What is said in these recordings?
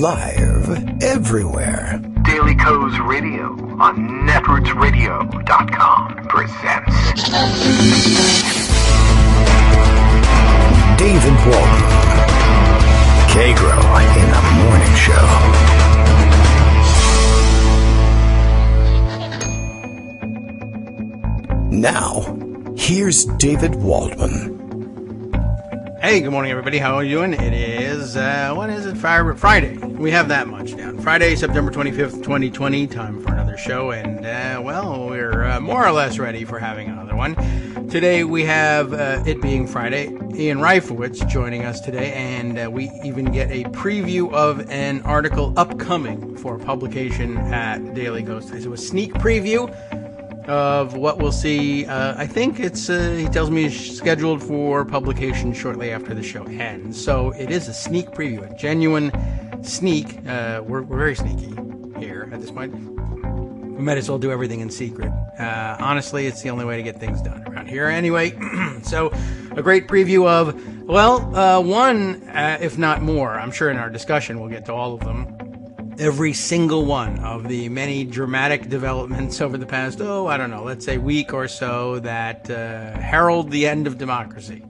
Live everywhere. Daily Co's Radio on netrootsradio.com presents David Walton. Kagro in the Morning Show. Now, here's David Waldman. Hey, good morning, everybody. How are you doing? It is, when is it? Friday. We have that much down. Friday, September 25th, 2020. Time for another show. And, we're more or less ready for having another one. Today, we have, it being Friday, Ian Reifowitz joining us today. And we even get a preview of an article upcoming for publication at Daily Ghost. So a sneak preview of what we'll see. I think it's, he tells me it's scheduled for publication shortly after the show ends. So it is a sneak preview, a genuine sneak. We're very sneaky here at this point. We might as well do everything in secret. Honestly, it's the only way to get things done around here. Anyway, so a great preview of, one, if not more, I'm sure in our discussion we'll get to all of them. Every single one of the many dramatic developments over the past, let's say week or so that herald the end of democracy.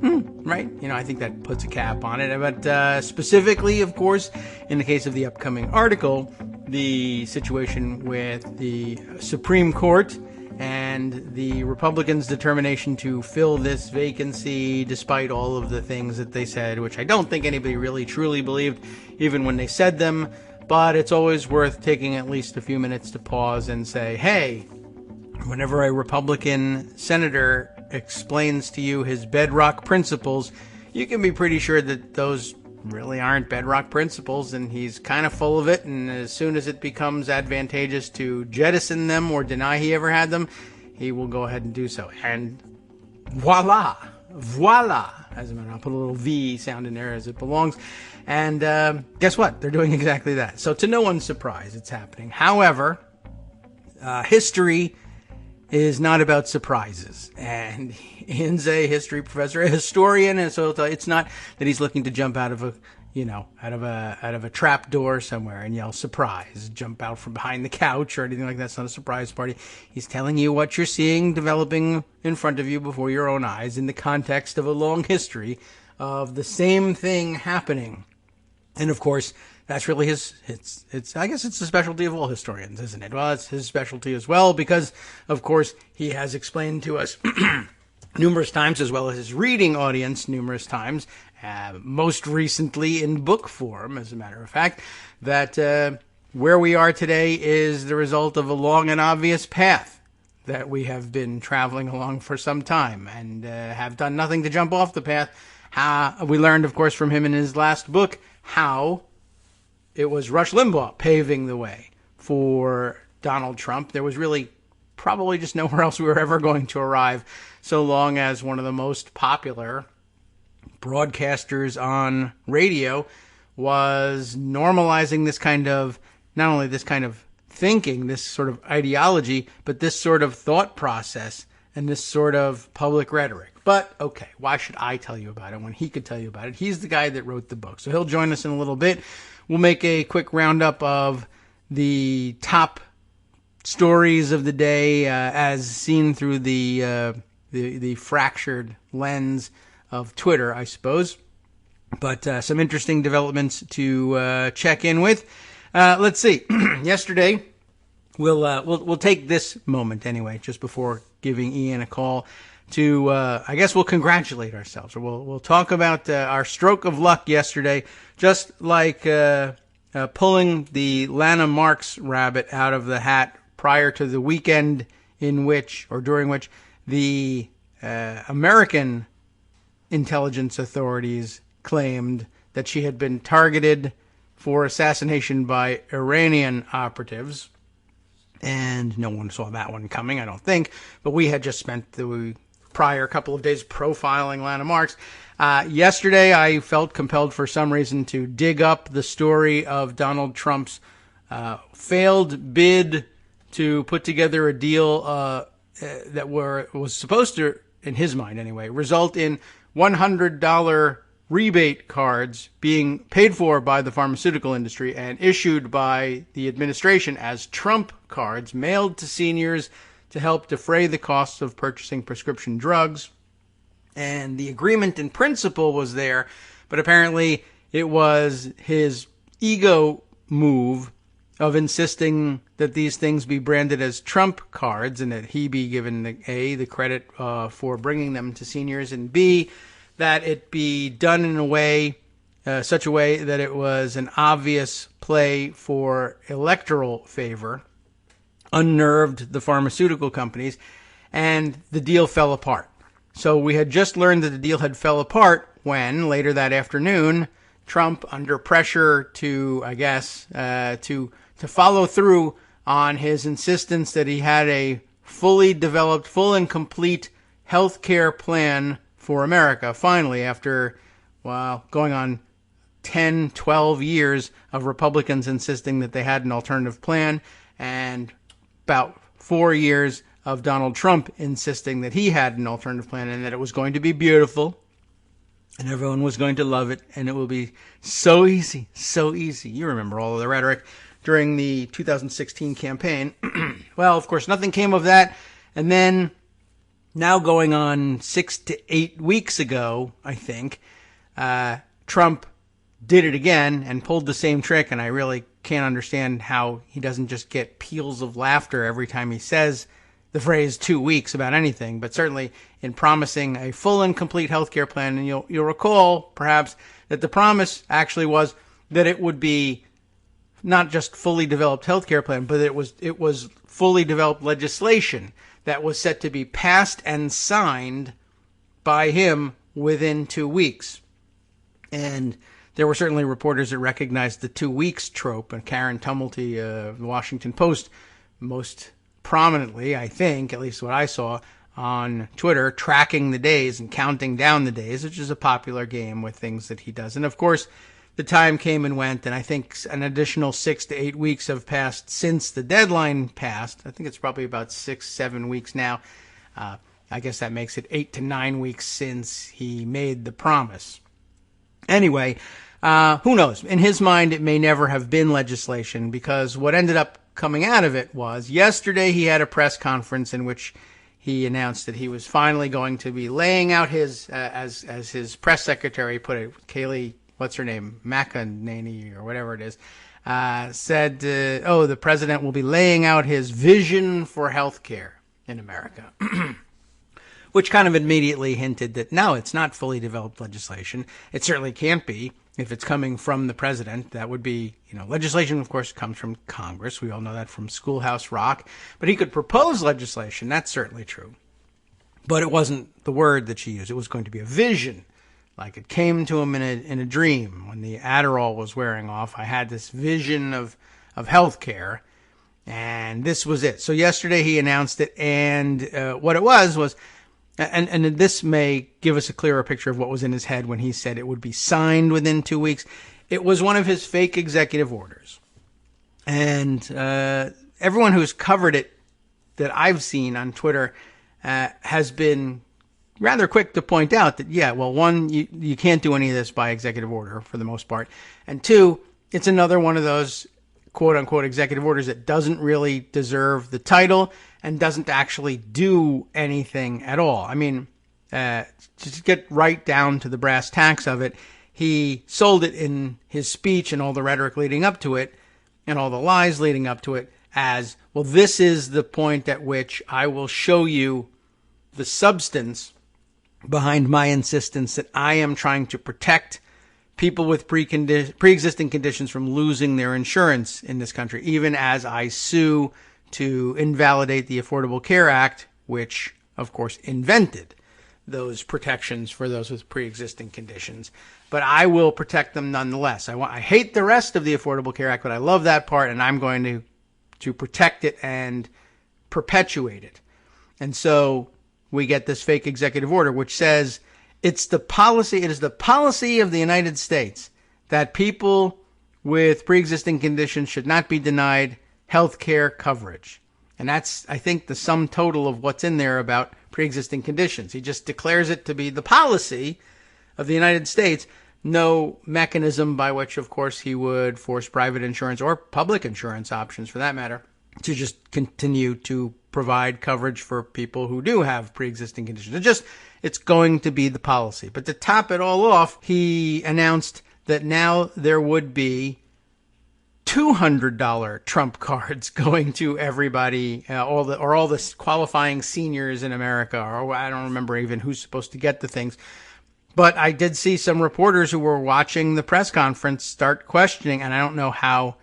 Right? I think that puts a cap on it. But specifically, of course, in the case of the upcoming article, the situation with the Supreme Court and the Republicans' determination to fill this vacancy despite all of the things that they said, which I don't think anybody really truly believed, even when they said them. But it's always worth taking at least a few minutes to pause and say, hey, whenever a Republican senator explains to you his bedrock principles, you can be pretty sure that those really aren't bedrock principles, and he's kind of full of it, and as soon as it becomes advantageous to jettison them or deny he ever had them, he will go ahead and do so. And voila, as a matter, I'll put a little V sound in there as it belongs. And guess what? They're doing exactly that. So to no one's surprise, it's happening. However, history is not about surprises. And Ian's a history professor, a historian, and so it's not that he's looking to jump out of a trap door somewhere and yell surprise, jump out from behind the couch or anything like that. It's not a surprise party. He's telling you what you're seeing developing in front of you before your own eyes in the context of a long history of the same thing happening. And of course, that's really I guess it's the specialty of all historians, isn't it? Well, it's his specialty as well, because of course he has explained to us numerous times, as well as his reading audience numerous times, most recently in book form, as a matter of fact, that where we are today is the result of a long and obvious path that we have been traveling along for some time and have done nothing to jump off the path. We learned, of course, from him in his last book, how it was Rush Limbaugh paving the way for Donald Trump. There was really probably just nowhere else we were ever going to arrive, so long as one of the most popular broadcasters on radio was normalizing this kind of, not only this kind of thinking, this sort of ideology, but this sort of thought process and this sort of public rhetoric. But, okay, why should I tell you about it when he could tell you about it? He's the guy that wrote the book. So he'll join us in a little bit. We'll make a quick roundup of the top stories of the day as seen through the fractured lens of Twitter, I suppose. But some interesting developments to check in with. Let's see. Yesterday, we'll take this moment anyway, just before giving Ian a call, to I guess we'll congratulate ourselves, or we'll talk about our stroke of luck yesterday, just like pulling the Lana Marks rabbit out of the hat prior to the weekend in which, or during which, the American intelligence authorities claimed that she had been targeted for assassination by Iranian operatives. And no one saw that one coming, I don't think. But we had just spent the prior couple of days profiling Lana Marks. Yesterday, I felt compelled for some reason to dig up the story of Donald Trump's failed bid to put together a deal that was supposed to, in his mind anyway, result in $100 rebate cards being paid for by the pharmaceutical industry and issued by the administration as Trump cards mailed to seniors to help defray the costs of purchasing prescription drugs. And the agreement in principle was there, but apparently it was his ego move of insisting that these things be branded as Trump cards and that he be given the credit for bringing them to seniors, and B, that it be done in a way, such a way that it was an obvious play for electoral favor, unnerved the pharmaceutical companies, and the deal fell apart. So we had just learned that the deal had fell apart when, later that afternoon, Trump, under pressure to, I guess, to follow through on his insistence that he had a fully developed, full and complete health care plan for America, finally, after, well, going on 10, 12 years of Republicans insisting that they had an alternative plan, and about 4 years of Donald Trump insisting that he had an alternative plan and that it was going to be beautiful and everyone was going to love it and it will be so easy, so easy. You remember all of the rhetoric during the 2016 campaign. Well, of course, nothing came of that. And then, now going on 6 to 8 weeks ago, I think, Trump did it again and pulled the same trick, and I really can't understand how he doesn't just get peals of laughter every time he says the phrase 2 weeks about anything, but certainly in promising a full and complete health care plan. And you'll recall, perhaps, that the promise actually was that it would be not just fully developed health care plan, but it was fully developed legislation that was set to be passed and signed by him within 2 weeks. And there were certainly reporters that recognized the 2 weeks trope, and Karen Tumulty of the Washington Post most prominently, I think, at least what I saw on Twitter, tracking the days and counting down the days, which is a popular game with things that he does. And of course, the time came and went, and I think an additional 6 to 8 weeks have passed since the deadline passed. I think it's probably about 6, 7 weeks now. I guess that makes it 8 to 9 weeks since he made the promise. Anyway, who knows? In his mind, it may never have been legislation, because what ended up coming out of it was yesterday he had a press conference in which he announced that he was finally going to be laying out his, as his press secretary put it, Kayleigh, what's her name, McEnany or whatever it is, said, the president will be laying out his vision for health care in America. Which kind of immediately hinted that, no, it's not fully developed legislation. It certainly can't be if it's coming from the president. That would be, legislation, of course, comes from Congress. We all know that from Schoolhouse Rock. But he could propose legislation. That's certainly true. But it wasn't the word that she used. It was going to be a vision. Like it came to him in a dream when the Adderall was wearing off. I had this vision of health care, and this was it. So yesterday he announced it, and what it was, and this may give us a clearer picture of what was in his head when he said it would be signed within 2 weeks. It was one of his fake executive orders. And everyone who's covered it that I've seen on Twitter has been rather quick to point out that, yeah, well, one, you can't do any of this by executive order for the most part. And two, it's another one of those quote-unquote executive orders that doesn't really deserve the title and doesn't actually do anything at all. I mean, to get right down to the brass tacks of it, he sold it in his speech and all the rhetoric leading up to it and all the lies leading up to it as, well, this is the point at which I will show you the substance behind my insistence that I am trying to protect people with pre-existing conditions from losing their insurance in this country, even as I sue to invalidate the Affordable Care Act, which, of course, invented those protections for those with pre-existing conditions. But I will protect them nonetheless. I hate the rest of the Affordable Care Act, but I love that part, and I'm going to protect it and perpetuate it. And so we get this fake executive order, which says it is the policy of the United States that people with pre-existing conditions should not be denied health care coverage. And that's, I think, the sum total of what's in there about pre-existing conditions. He just declares it to be the policy of the United States, no mechanism by which, of course, he would force private insurance or public insurance options, for that matter, to just continue to provide coverage for people who do have pre-existing conditions. It's going to be the policy. But to top it all off, he announced that now there would be $200 Trump cards going to everybody, all the qualifying seniors in America, or I don't remember even who's supposed to get the things. But I did see some reporters who were watching the press conference start questioning, and I don't know how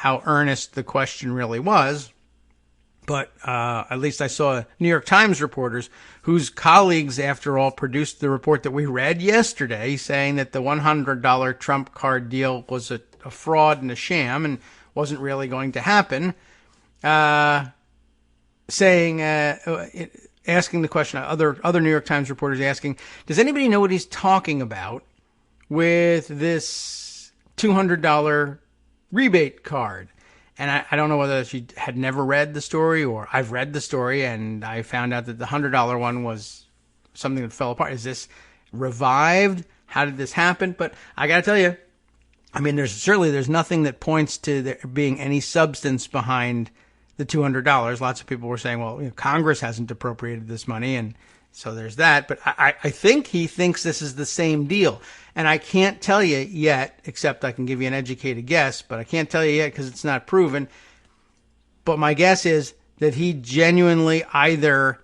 earnest the question really was, but at least I saw New York Times reporters whose colleagues, after all, produced the report that we read yesterday, saying that the $100 Trump card deal was a fraud and a sham and wasn't really going to happen, asking the question, other New York Times reporters asking, does anybody know what he's talking about with this $200 rebate card? And I don't know whether she had never read the story or I've read the story and I found out that the $100 one was something that fell apart. Is this revived? How did this happen? But I got to tell you, I mean, there's nothing that points to there being any substance behind the $200. Lots of people were saying, well, Congress hasn't appropriated this money, and so there's that. But I think he thinks this is the same deal. And I can't tell you yet, except I can give you an educated guess, but I can't tell you yet because it's not proven. But my guess is that he genuinely either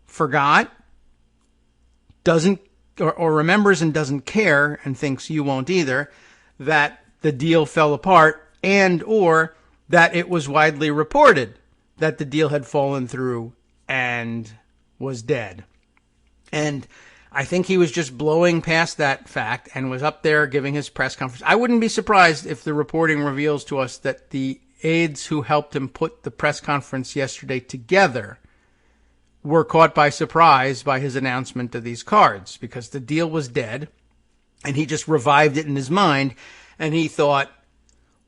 forgot, doesn't, or remembers and doesn't care and thinks you won't either, that the deal fell apart, and or that it was widely reported that the deal had fallen through and was dead. And I think he was just blowing past that fact and was up there giving his press conference. I wouldn't be surprised if the reporting reveals to us that the aides who helped him put the press conference yesterday together were caught by surprise by his announcement of these cards, because the deal was dead and he just revived it in his mind. And he thought,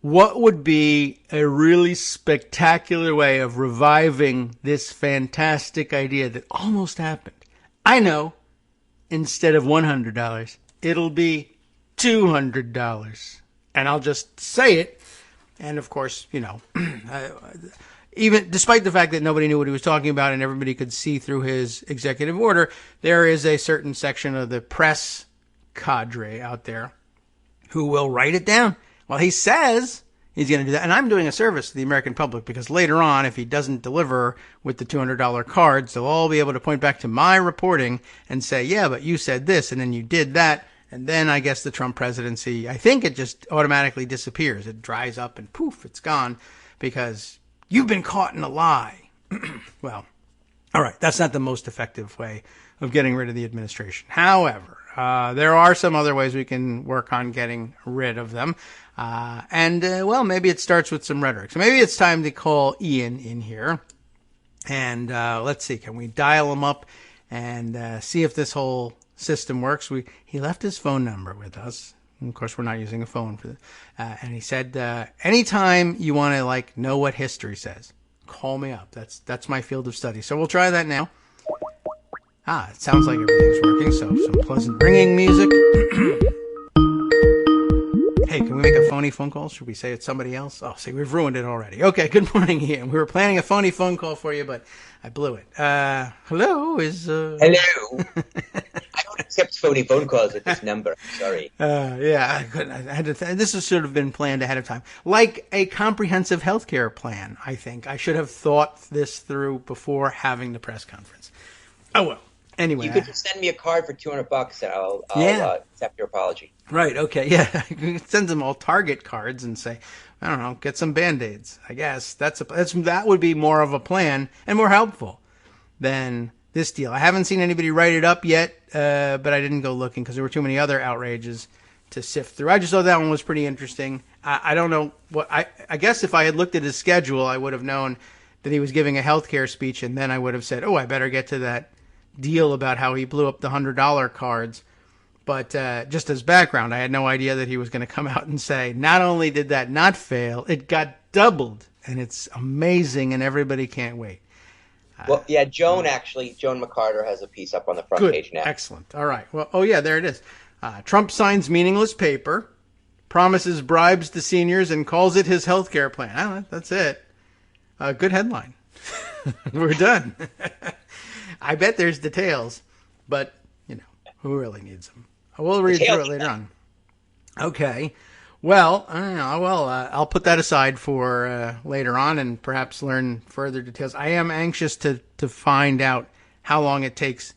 what would be a really spectacular way of reviving this fantastic idea that almost happened? I know, instead of $100, it'll be $200. And I'll just say it. And of course, even despite the fact that nobody knew what he was talking about and everybody could see through his executive order, there is a certain section of the press cadre out there who will write it down. Well, he says he's going to do that. And I'm doing a service to the American public, because later on, if he doesn't deliver with the $200 cards, they'll all be able to point back to my reporting and say, yeah, but you said this and then you did that. And then I guess the Trump presidency, I think it just automatically disappears. It dries up and poof, it's gone, because you've been caught in a lie. Well, all right. That's not the most effective way of getting rid of the administration. However, there are some other ways we can work on getting rid of them. Well, maybe it starts with some rhetoric. So maybe it's time to call Ian in here. And let's see, can we dial him up and see if this whole system works? He left his phone number with us. And of course, we're not using a phone for this. And he said, anytime you want to know what history says, call me up. That's my field of study. So we'll try that now. It sounds like everything's working, so some pleasant ringing music. Hey, can we make a phony phone call? Should we say it's somebody else? Oh, see, we've ruined it already. Okay, good morning, Ian. We were planning a phony phone call for you, but I blew it. Hello? Hello. I don't accept phony phone calls at this number. Sorry. Yeah, I couldn't. I had to. This has sort of been planned ahead of time. Like a comprehensive healthcare plan, I think. I should have thought this through before having the press conference. Oh, well. Anyway, you could just send me a card for $200 and I'll accept your apology. Right. Okay. Yeah. Send them all Target cards and say, I don't know, get some Band-Aids. I guess that would be more of a plan and more helpful than this deal. I haven't seen anybody write it up yet, but I didn't go looking because there were too many other outrages to sift through. I just thought that one was pretty interesting. I don't know what I guess if I had looked at his schedule, I would have known that he was giving a healthcare speech, and then I would have said, oh, I better get to that deal about how he blew up the $100 cards. But just as background, I had no idea that he was going to come out and say, not only did that not fail, it got doubled, and it's amazing, and everybody can't wait. Well, yeah, Joan McCarter has a piece up on the front page now. Excellent. All right. Well, oh yeah, there it is. Trump signs meaningless paper, promises bribes to seniors, and calls it his health care plan. That's it. Good headline. We're done. I bet there's details, but, who really needs them? We'll read through it later on. Okay. Well, I'll put that aside for later on and perhaps learn further details. I am anxious to find out how long it takes,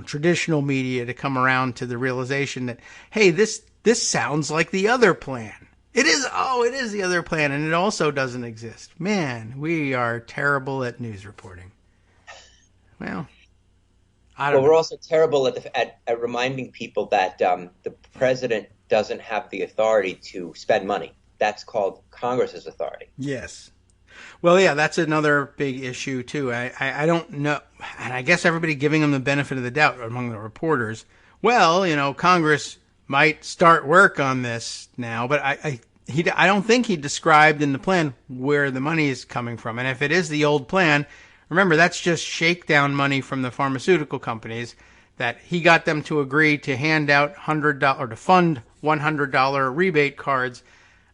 traditional media to come around to the realization that, hey, this sounds like the other plan. It is the other plan, and it also doesn't exist. Man, we are terrible at news reporting. Well, we're also terrible at reminding people that the president doesn't have the authority to spend money. That's called Congress's authority. Yes. Well, yeah, that's another big issue, too. I don't know, and I guess everybody giving him the benefit of the doubt among the reporters. Well, Congress might start work on this now, but I don't think he described in the plan where the money is coming from. And if it is the old plan, remember, that's just shakedown money from the pharmaceutical companies that he got them to agree to hand out $100 or to fund $100 rebate cards,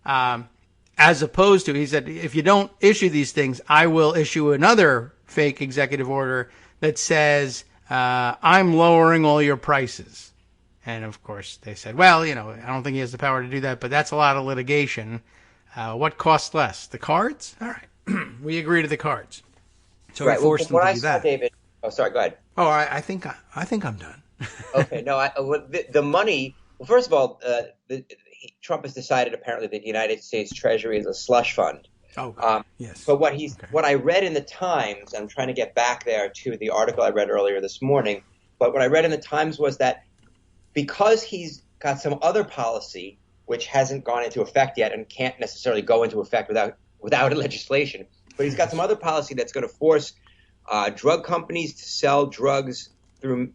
as opposed to, he said, if you don't issue these things, I will issue another fake executive order that says, I'm lowering all your prices. And of course they said, well, I don't think he has the power to do that, but that's a lot of litigation. What costs less? The cards? All right. We agree to the cards. So we forced them to do that. David, sorry, go ahead. Oh, I think I'm done. Okay, no, the money. Well, first of all, Trump has decided apparently that the United States Treasury is a slush fund. Oh, yes. But what I read in the Times, I'm trying to get back there to the article I read earlier this morning. But what I read in the Times was that because he's got some other policy which hasn't gone into effect yet and can't necessarily go into effect without a legislation, but he's got some other policy that's going to force drug companies to sell drugs through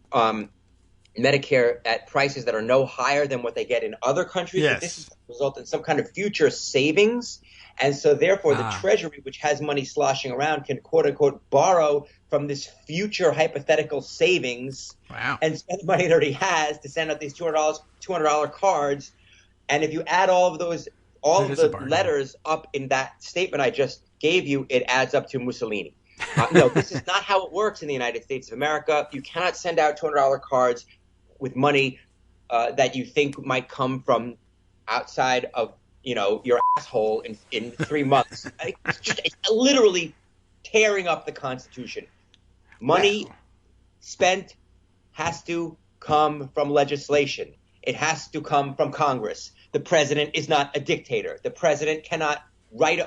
Medicare at prices that are no higher than what they get in other countries. Yes. But this is going to result in some kind of future savings. And so therefore the Treasury, which has money sloshing around, can quote unquote borrow from this future hypothetical savings and spend money it already has to send out these $200 cards. And if you add all of the letters up in that statement I just gave you, it adds up to Mussolini. No, this is not how it works in the United States of America. You cannot send out $200 cards with money that you think might come from outside of your asshole in 3 months. It's literally tearing up the Constitution. Money spent has to come from legislation. It has to come from Congress. The president is not a dictator. The president cannot write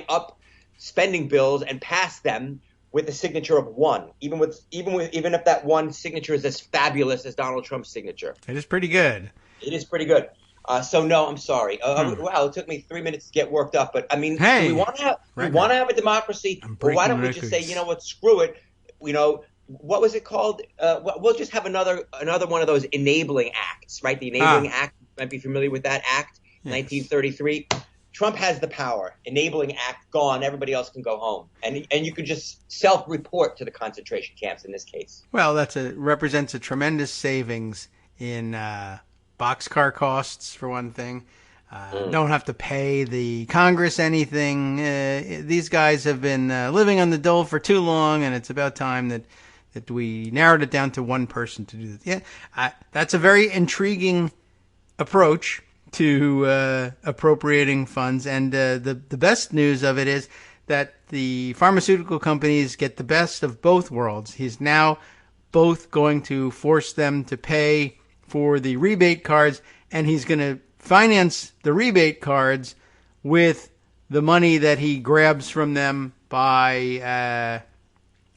up spending bills and pass them with the signature of one, even if that one signature is as fabulous as Donald Trump's signature. It is pretty good. It is pretty good. So no, I'm sorry. Wow, it took me 3 minutes to get worked up, but I mean, hey, we want to have a democracy. But why don't we just say, you know what, screw it? What was it called? We'll just have another one of those enabling acts, right? The enabling act. You might be familiar with that act, yes. 1933. Trump has the power. Enabling act gone. Everybody else can go home, and you could just self-report to the concentration camps in this case. Well, represents a tremendous savings in boxcar costs, for one thing. Don't have to pay the Congress anything. These guys have been living on the dole for too long, and it's about time that we narrowed it down to one person to do this. Yeah, that's a very intriguing approach to appropriating funds. And the best news of it is that the pharmaceutical companies get the best of both worlds. He's now both going to force them to pay for the rebate cards, and he's going to finance the rebate cards with the money that he grabs from them by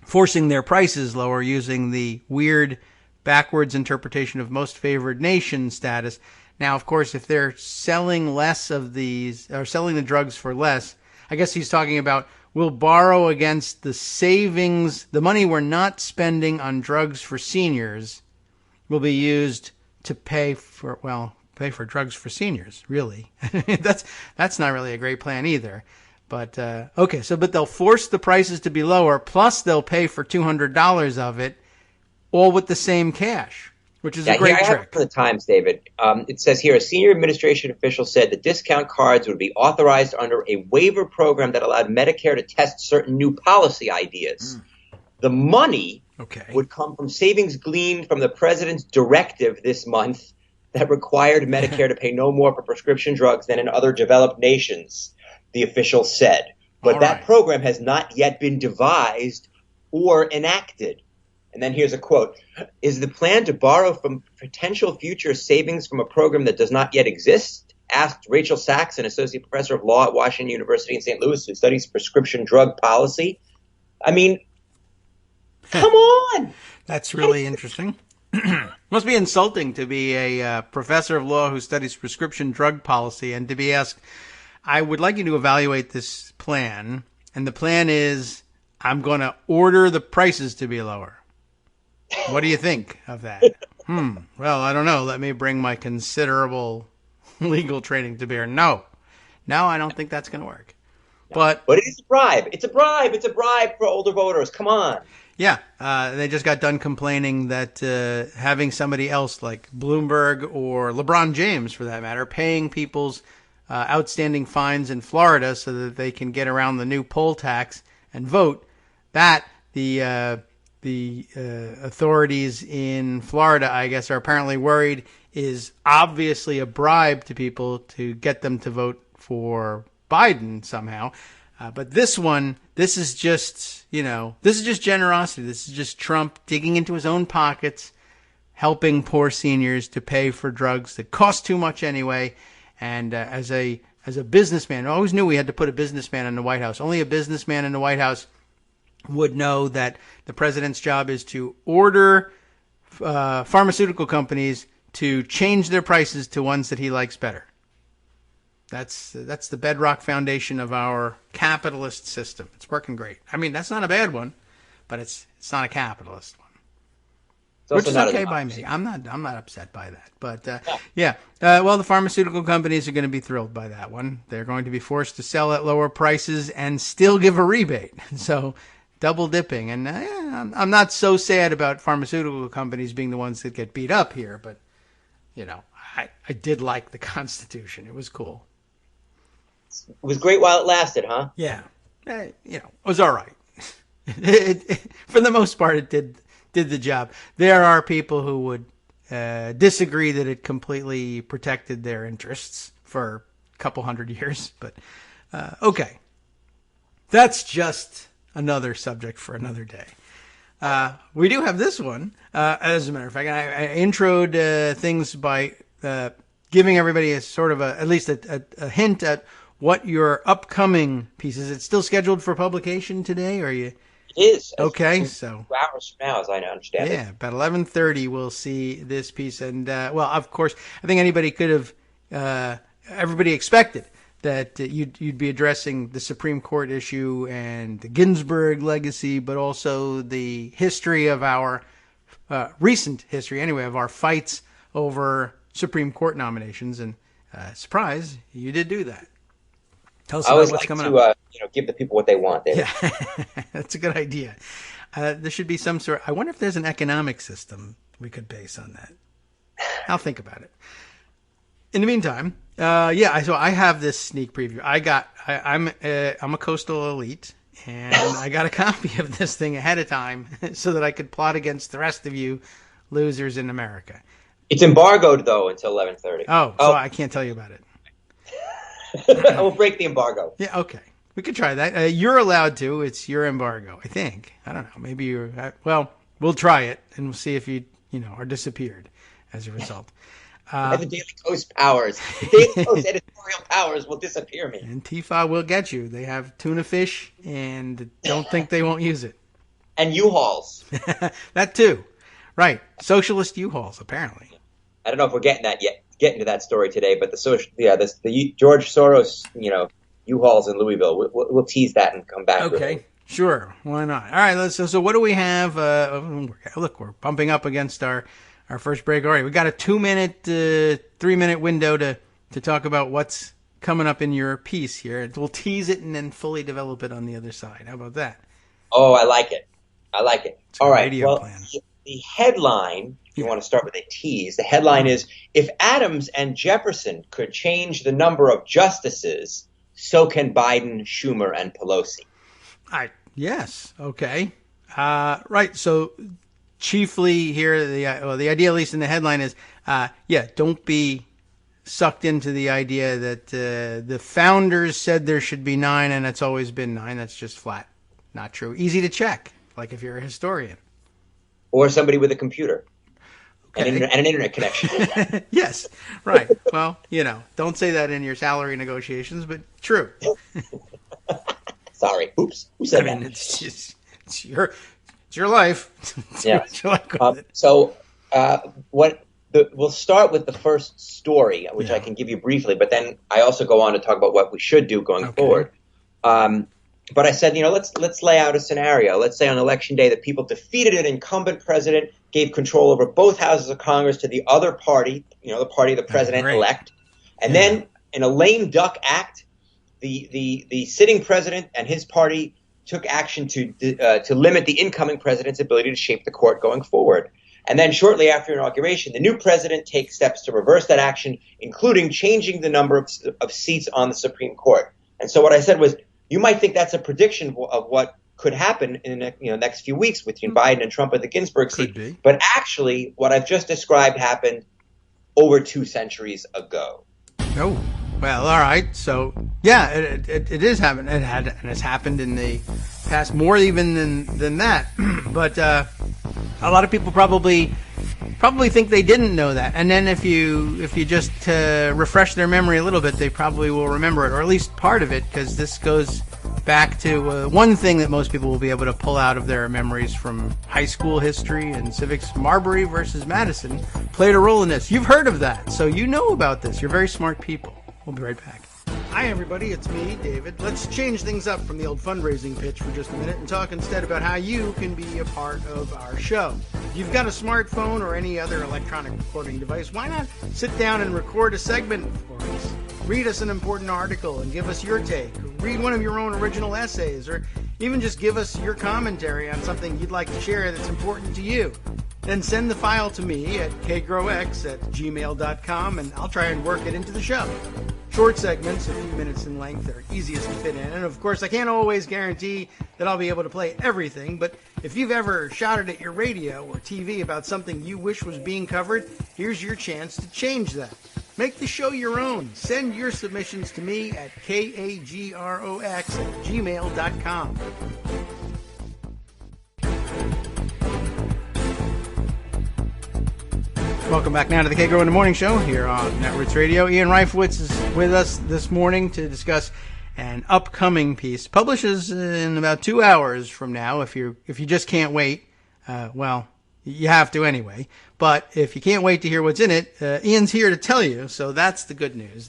forcing their prices lower using the weird backwards interpretation of most favored nation status. Now, of course, if they're selling less of these, or selling the drugs for less, I guess he's talking about we'll borrow against the savings, the money we're not spending on drugs for seniors will be used to pay for drugs for seniors, really. That's not really a great plan either. But, okay, but they'll force the prices to be lower, plus they'll pay for $200 of it, all with the same cash, which is a great trick. For the Times, David. It says here, a senior administration official said the discount cards would be authorized under a waiver program that allowed Medicare to test certain new policy ideas. The money would come from savings gleaned from the president's directive this month that required Medicare to pay no more for prescription drugs than in other developed nations, the official said. But that program has not yet been devised or enacted. And then here's a quote. Is the plan to borrow from potential future savings from a program that does not yet exist? Asked Rachel Sachs, an associate professor of law at Washington University in St. Louis who studies prescription drug policy. I mean, come on. That's really interesting. Must be insulting to be a professor of law who studies prescription drug policy and to be asked, I would like you to evaluate this plan. And the plan is I'm going to order the prices to be lower. What do you think of that? Well, I don't know. Let me bring my considerable legal training to bear. No, I don't think that's going to work. But it is a bribe. It's a bribe. It's a bribe for older voters. Come on. Yeah. They just got done complaining that having somebody else like Bloomberg or LeBron James, for that matter, paying people's outstanding fines in Florida so that they can get around the new poll tax and vote, that the authorities in Florida, I guess, are apparently worried is obviously a bribe to people to get them to vote for Biden somehow. But this is just generosity. This is just Trump digging into his own pockets, helping poor seniors to pay for drugs that cost too much anyway. And as a businessman, I always knew we had to put a businessman in the White House. Only a businessman in the White House would know that the president's job is to order pharmaceutical companies to change their prices to ones that he likes better. That's the bedrock foundation of our capitalist system. It's working great. I mean, that's not a bad one, but it's not a capitalist one. Which is okay by me. I'm not upset by that. But well, the pharmaceutical companies are going to be thrilled by that one. They're going to be forced to sell at lower prices and still give a rebate. So double dipping. And I'm not so sad about pharmaceutical companies being the ones that get beat up here. But, I did like the Constitution. It was cool. It was great while it lasted, huh? Yeah. It was all right. For the most part, it did the job. There are people who would disagree that it completely protected their interests for a couple hundred years. But, okay. That's just another subject for another day. We do have this one. As a matter of fact, I introed things by giving everybody a sort of at least a hint at what your upcoming piece is. It's still scheduled for publication today, or are you? It is. Okay, so 2 hours from now, as I understand it. Yeah, about 11:30 we'll see this piece. And, well, of course, I think anybody could have, everybody expected that you'd be addressing the Supreme Court issue and the Ginsburg legacy, but also the history of our, recent history anyway, of our fights over Supreme Court nominations. And, surprise, you did do that. Tell us about what's coming up. Give the people what they want. David. Yeah, that's a good idea. There should be some sort. I wonder if there's an economic system we could base on that. I'll think about it. In the meantime, so I have this sneak preview. I'm a coastal elite, and I got a copy of this thing ahead of time so that I could plot against the rest of you losers in America. It's embargoed though until 11:30. Oh, so I can't tell you about it. I will break the embargo. Yeah, okay. We could try that. You're allowed to. It's your embargo, I think. I don't know. Maybe you're... well, we'll try it, and we'll see if you are disappeared as a result. And the Daily Coast powers. The Daily Coast editorial powers will disappear me. Antifa will get you. They have tuna fish, and don't think they won't use it. And U-Hauls. That too. Right. Socialist U-Hauls, apparently. I don't know if we're getting to that story today, but the George Soros, U-Hauls in Louisville. We'll tease that and come back. Okay, sure, why not? All right, so what do we have? Look, we're bumping up against our first break. All right, we got a 2-minute, 3-minute window to talk about what's coming up in your piece here. We'll tease it and then fully develop it on the other side. How about that? Oh, I like it. All right. Plan. the headline, if you want to start with a tease, the headline is, if Adams and Jefferson could change the number of justices, so can Biden, Schumer, and Pelosi. Yes. Okay. Right. So chiefly here, the idea, at least in the headline, is, don't be sucked into the idea that the founders said there should be 9 and it's always been 9. That's just flat not true. Easy to check, like if you're a historian. Or somebody with a computer. Okay. And an internet connection. Yes, right. Well, don't say that in your salary negotiations, but true. Sorry. Oops. Who said that? It's your life. Yeah. We'll start with the first story, which I can give you briefly, but then I also go on to talk about what we should do going forward. But I said, let's lay out a scenario. Let's say on election day that people defeated an incumbent president, gave control over both houses of Congress to the other party, the party of the president-elect. And then in a lame duck act, the sitting president and his party took action to limit the incoming president's ability to shape the court going forward. And then shortly after inauguration, the new president takes steps to reverse that action, including changing the number of seats on the Supreme Court. And so what I said was, you might think that's a prediction of what could happen in the next few weeks between Biden and Trump at the Ginsburg seat. But actually, what I've just described happened over 2 centuries ago. Oh, well, all right. So, yeah, it is happening. And it's happened in the past more even than that. But a lot of people probably think they didn't know that. And then if you just refresh their memory a little bit, they probably will remember it, or at least part of it, because this goes back to one thing that most people will be able to pull out of their memories from high school history and civics. Marbury versus Madison played a role in this. You've heard of that, so you know about this. You're very smart people. We'll be right back. Hi, everybody. It's me, David. Let's change things up from the old fundraising pitch for just a minute and talk instead about how you can be a part of our show. If you've got a smartphone or any other electronic recording device, why not sit down and record a segment for us? Read us an important article and give us your take. Read one of your own original essays, or even just give us your commentary on something you'd like to share that's important to you. Then send the file to me at kagrox@gmail.com, and I'll try and work it into the show. Short segments, a few minutes in length, are easiest to fit in. And of course, I can't always guarantee that I'll be able to play everything, but if you've ever shouted at your radio or TV about something you wish was being covered, here's your chance to change that. Make the show your own. Send your submissions to me at kagrox@gmail.com. Welcome back now to the Kagro in the Morning Show here on Netroots Radio. Ian Reifowitz is with us this morning to discuss an upcoming piece. Publishes in about 2 hours from now. If you just can't wait, well, you have to anyway. But if you can't wait to hear what's in it, Ian's here to tell you. So that's the good news.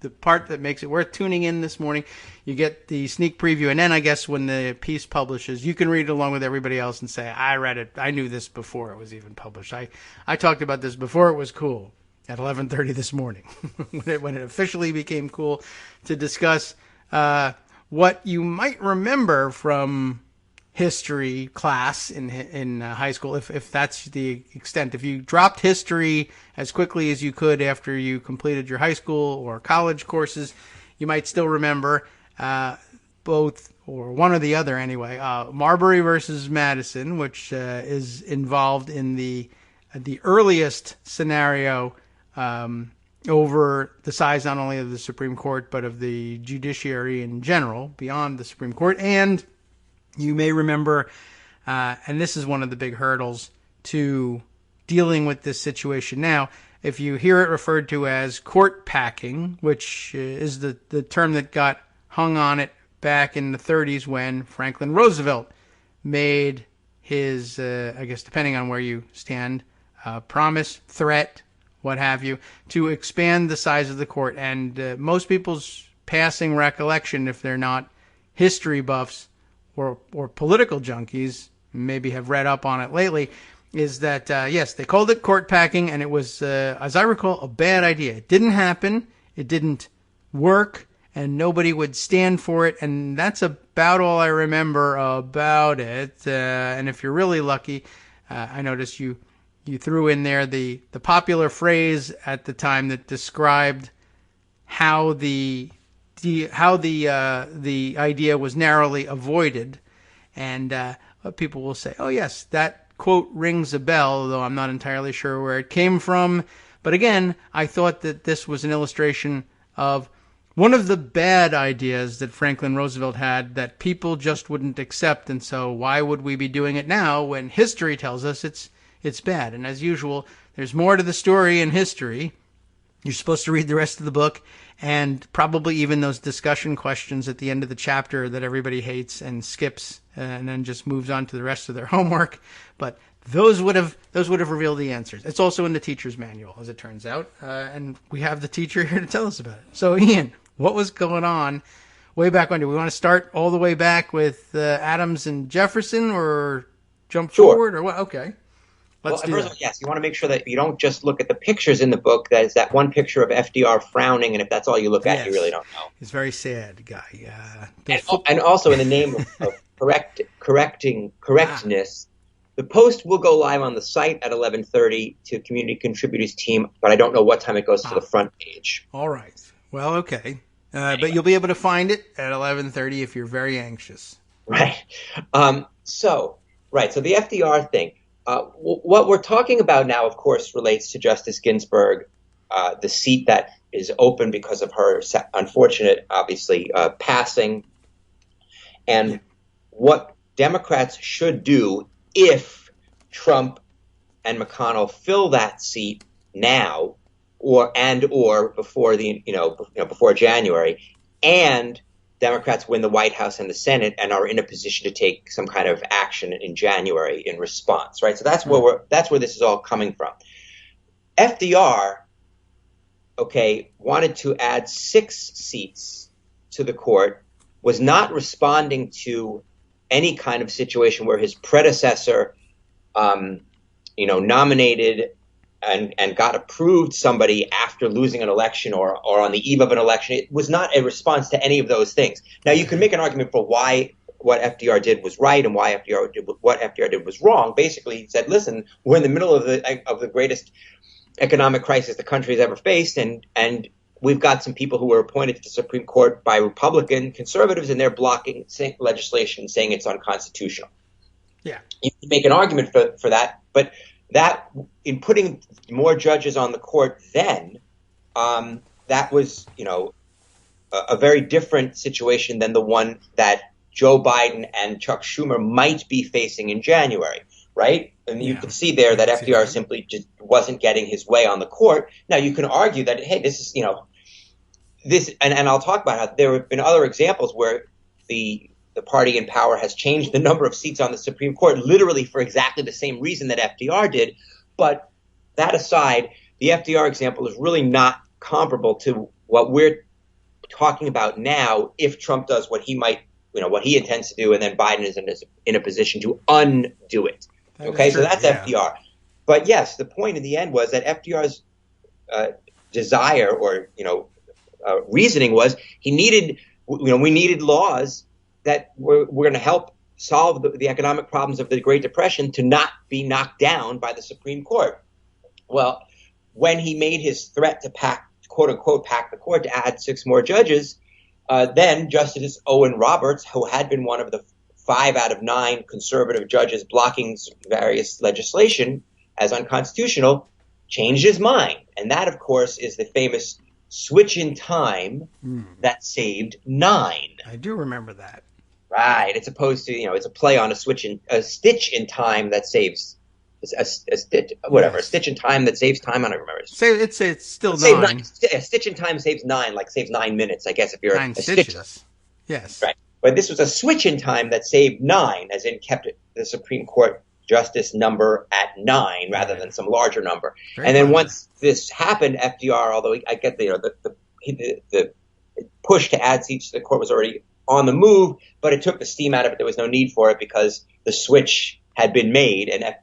The part that makes it worth tuning in this morning. You get the sneak preview, and then I guess when the piece publishes, you can read it along with everybody else and say, I read it. I knew this before it was even published. I talked about this before it was cool at 11:30 this morning when it officially became cool to discuss what you might remember from history class in high school, if that's the extent. If you dropped history as quickly as you could after you completed your high school or college courses, you might still remember both, or one or the other anyway, Marbury versus Madison, which is involved in the earliest scenario over the size not only of the Supreme Court but of the judiciary in general beyond the Supreme Court. And you may remember, and this is one of the big hurdles to dealing with this situation now, if you hear it referred to as court packing, which is the term that got hung on it back in the 30s when Franklin Roosevelt made his, I guess depending on where you stand, promise, threat, what have you, to expand the size of the court. And most people's passing recollection, if they're not history buffs or political junkies, maybe have read up on it lately, is that, yes, they called it court packing, and it was, as I recall, a bad idea. It didn't happen, it didn't work, and nobody would stand for it, and that's about all I remember about it. And if you're really lucky, I noticed you threw in there the popular phrase at the time that described how the idea was narrowly avoided, and people will say, "Oh yes, that quote rings a bell," though I'm not entirely sure where it came from. But again, I thought that this was an illustration of one of the bad ideas that Franklin Roosevelt had that people just wouldn't accept, and so why would we be doing it now when history tells us it's bad? And as usual, there's more to the story in history. You're supposed to read the rest of the book, and probably even those discussion questions at the end of the chapter that everybody hates and skips and then just moves on to the rest of their homework. But those would have revealed the answers. It's also in the teacher's manual, as it turns out, and we have the teacher here to tell us about it. So, Ian, what was going on way back when? Do we want to start all the way back with Adams and Jefferson, or jump forward, or what? Okay. Let's do that. Yes, you want to make sure that you don't just look at the pictures in the book. That is that one picture of FDR frowning, and if that's all you look at, you really don't know. He's a very sad guy. And also, in the name of correctness, the post will go live on the site at 11:30 to Community Contributors Team, but I don't know what time it goes to the front page. All right. Well, okay. But you'll be able to find it at 11:30 if you're very anxious. Right. So the FDR thing. What we're talking about now, of course, relates to Justice Ginsburg, the seat that is open because of her unfortunate, obviously, passing, and what Democrats should do if Trump and McConnell fill that seat now, or before before January, and Democrats win the White House and the Senate and are in a position to take some kind of action in January in response, right? So that's where this is all coming from. FDR, wanted to add 6 seats to the court, was not responding to any kind of situation where his predecessor, nominated and got approved somebody after losing an election or on the eve of an election. It was not a response to any of those things. Now, you can make an argument for why what FDR did was right and why what FDR did was wrong. Basically, he said, listen, we're in the middle of the greatest economic crisis the country has ever faced, and we've got some people who were appointed to the Supreme Court by Republican conservatives, and they're blocking legislation, saying it's unconstitutional. Yeah. You can make an argument for that, but that, in putting more judges on the court then, that was, a very different situation than the one that Joe Biden and Chuck Schumer might be facing in January, right? And you can see there that FDR simply just wasn't getting his way on the court. Now, you can argue that, hey, this is, and I'll talk about how there have been other examples where the party in power has changed the number of seats on the Supreme Court literally for exactly the same reason that FDR did. But that aside, the FDR example is really not comparable to what we're talking about now if Trump does what he intends to do, and then Biden is in a position to undo it. Okay, so that's FDR. But yes, the point in the end was that FDR's desire or reasoning was we needed laws that were going to help solve the economic problems of the Great Depression to not be knocked down by the Supreme Court. Well, when he made his threat to quote unquote pack the court to add 6 more judges, then Justice Owen Roberts, who had been one of the 5 out of 9 conservative judges blocking various legislation as unconstitutional, changed his mind. And that, of course, is the famous switch in time that saved 9. I do remember that. Right. It's opposed to, it's a play on a stitch in time that saves a stitch, whatever. Yes. A stitch in time that saves time. I don't remember. It's still 9. A stitch in time saves 9, like saves 9 minutes, I guess, if you're 9 stitches. Yes. Right. But this was a switch in time that saved 9, as in kept the Supreme Court justice number at 9 rather than some larger number. And then once this happened, FDR, although I get the push to add seats to the court was already on the move, but it took the steam out of it. There was no need for it because the switch had been made, and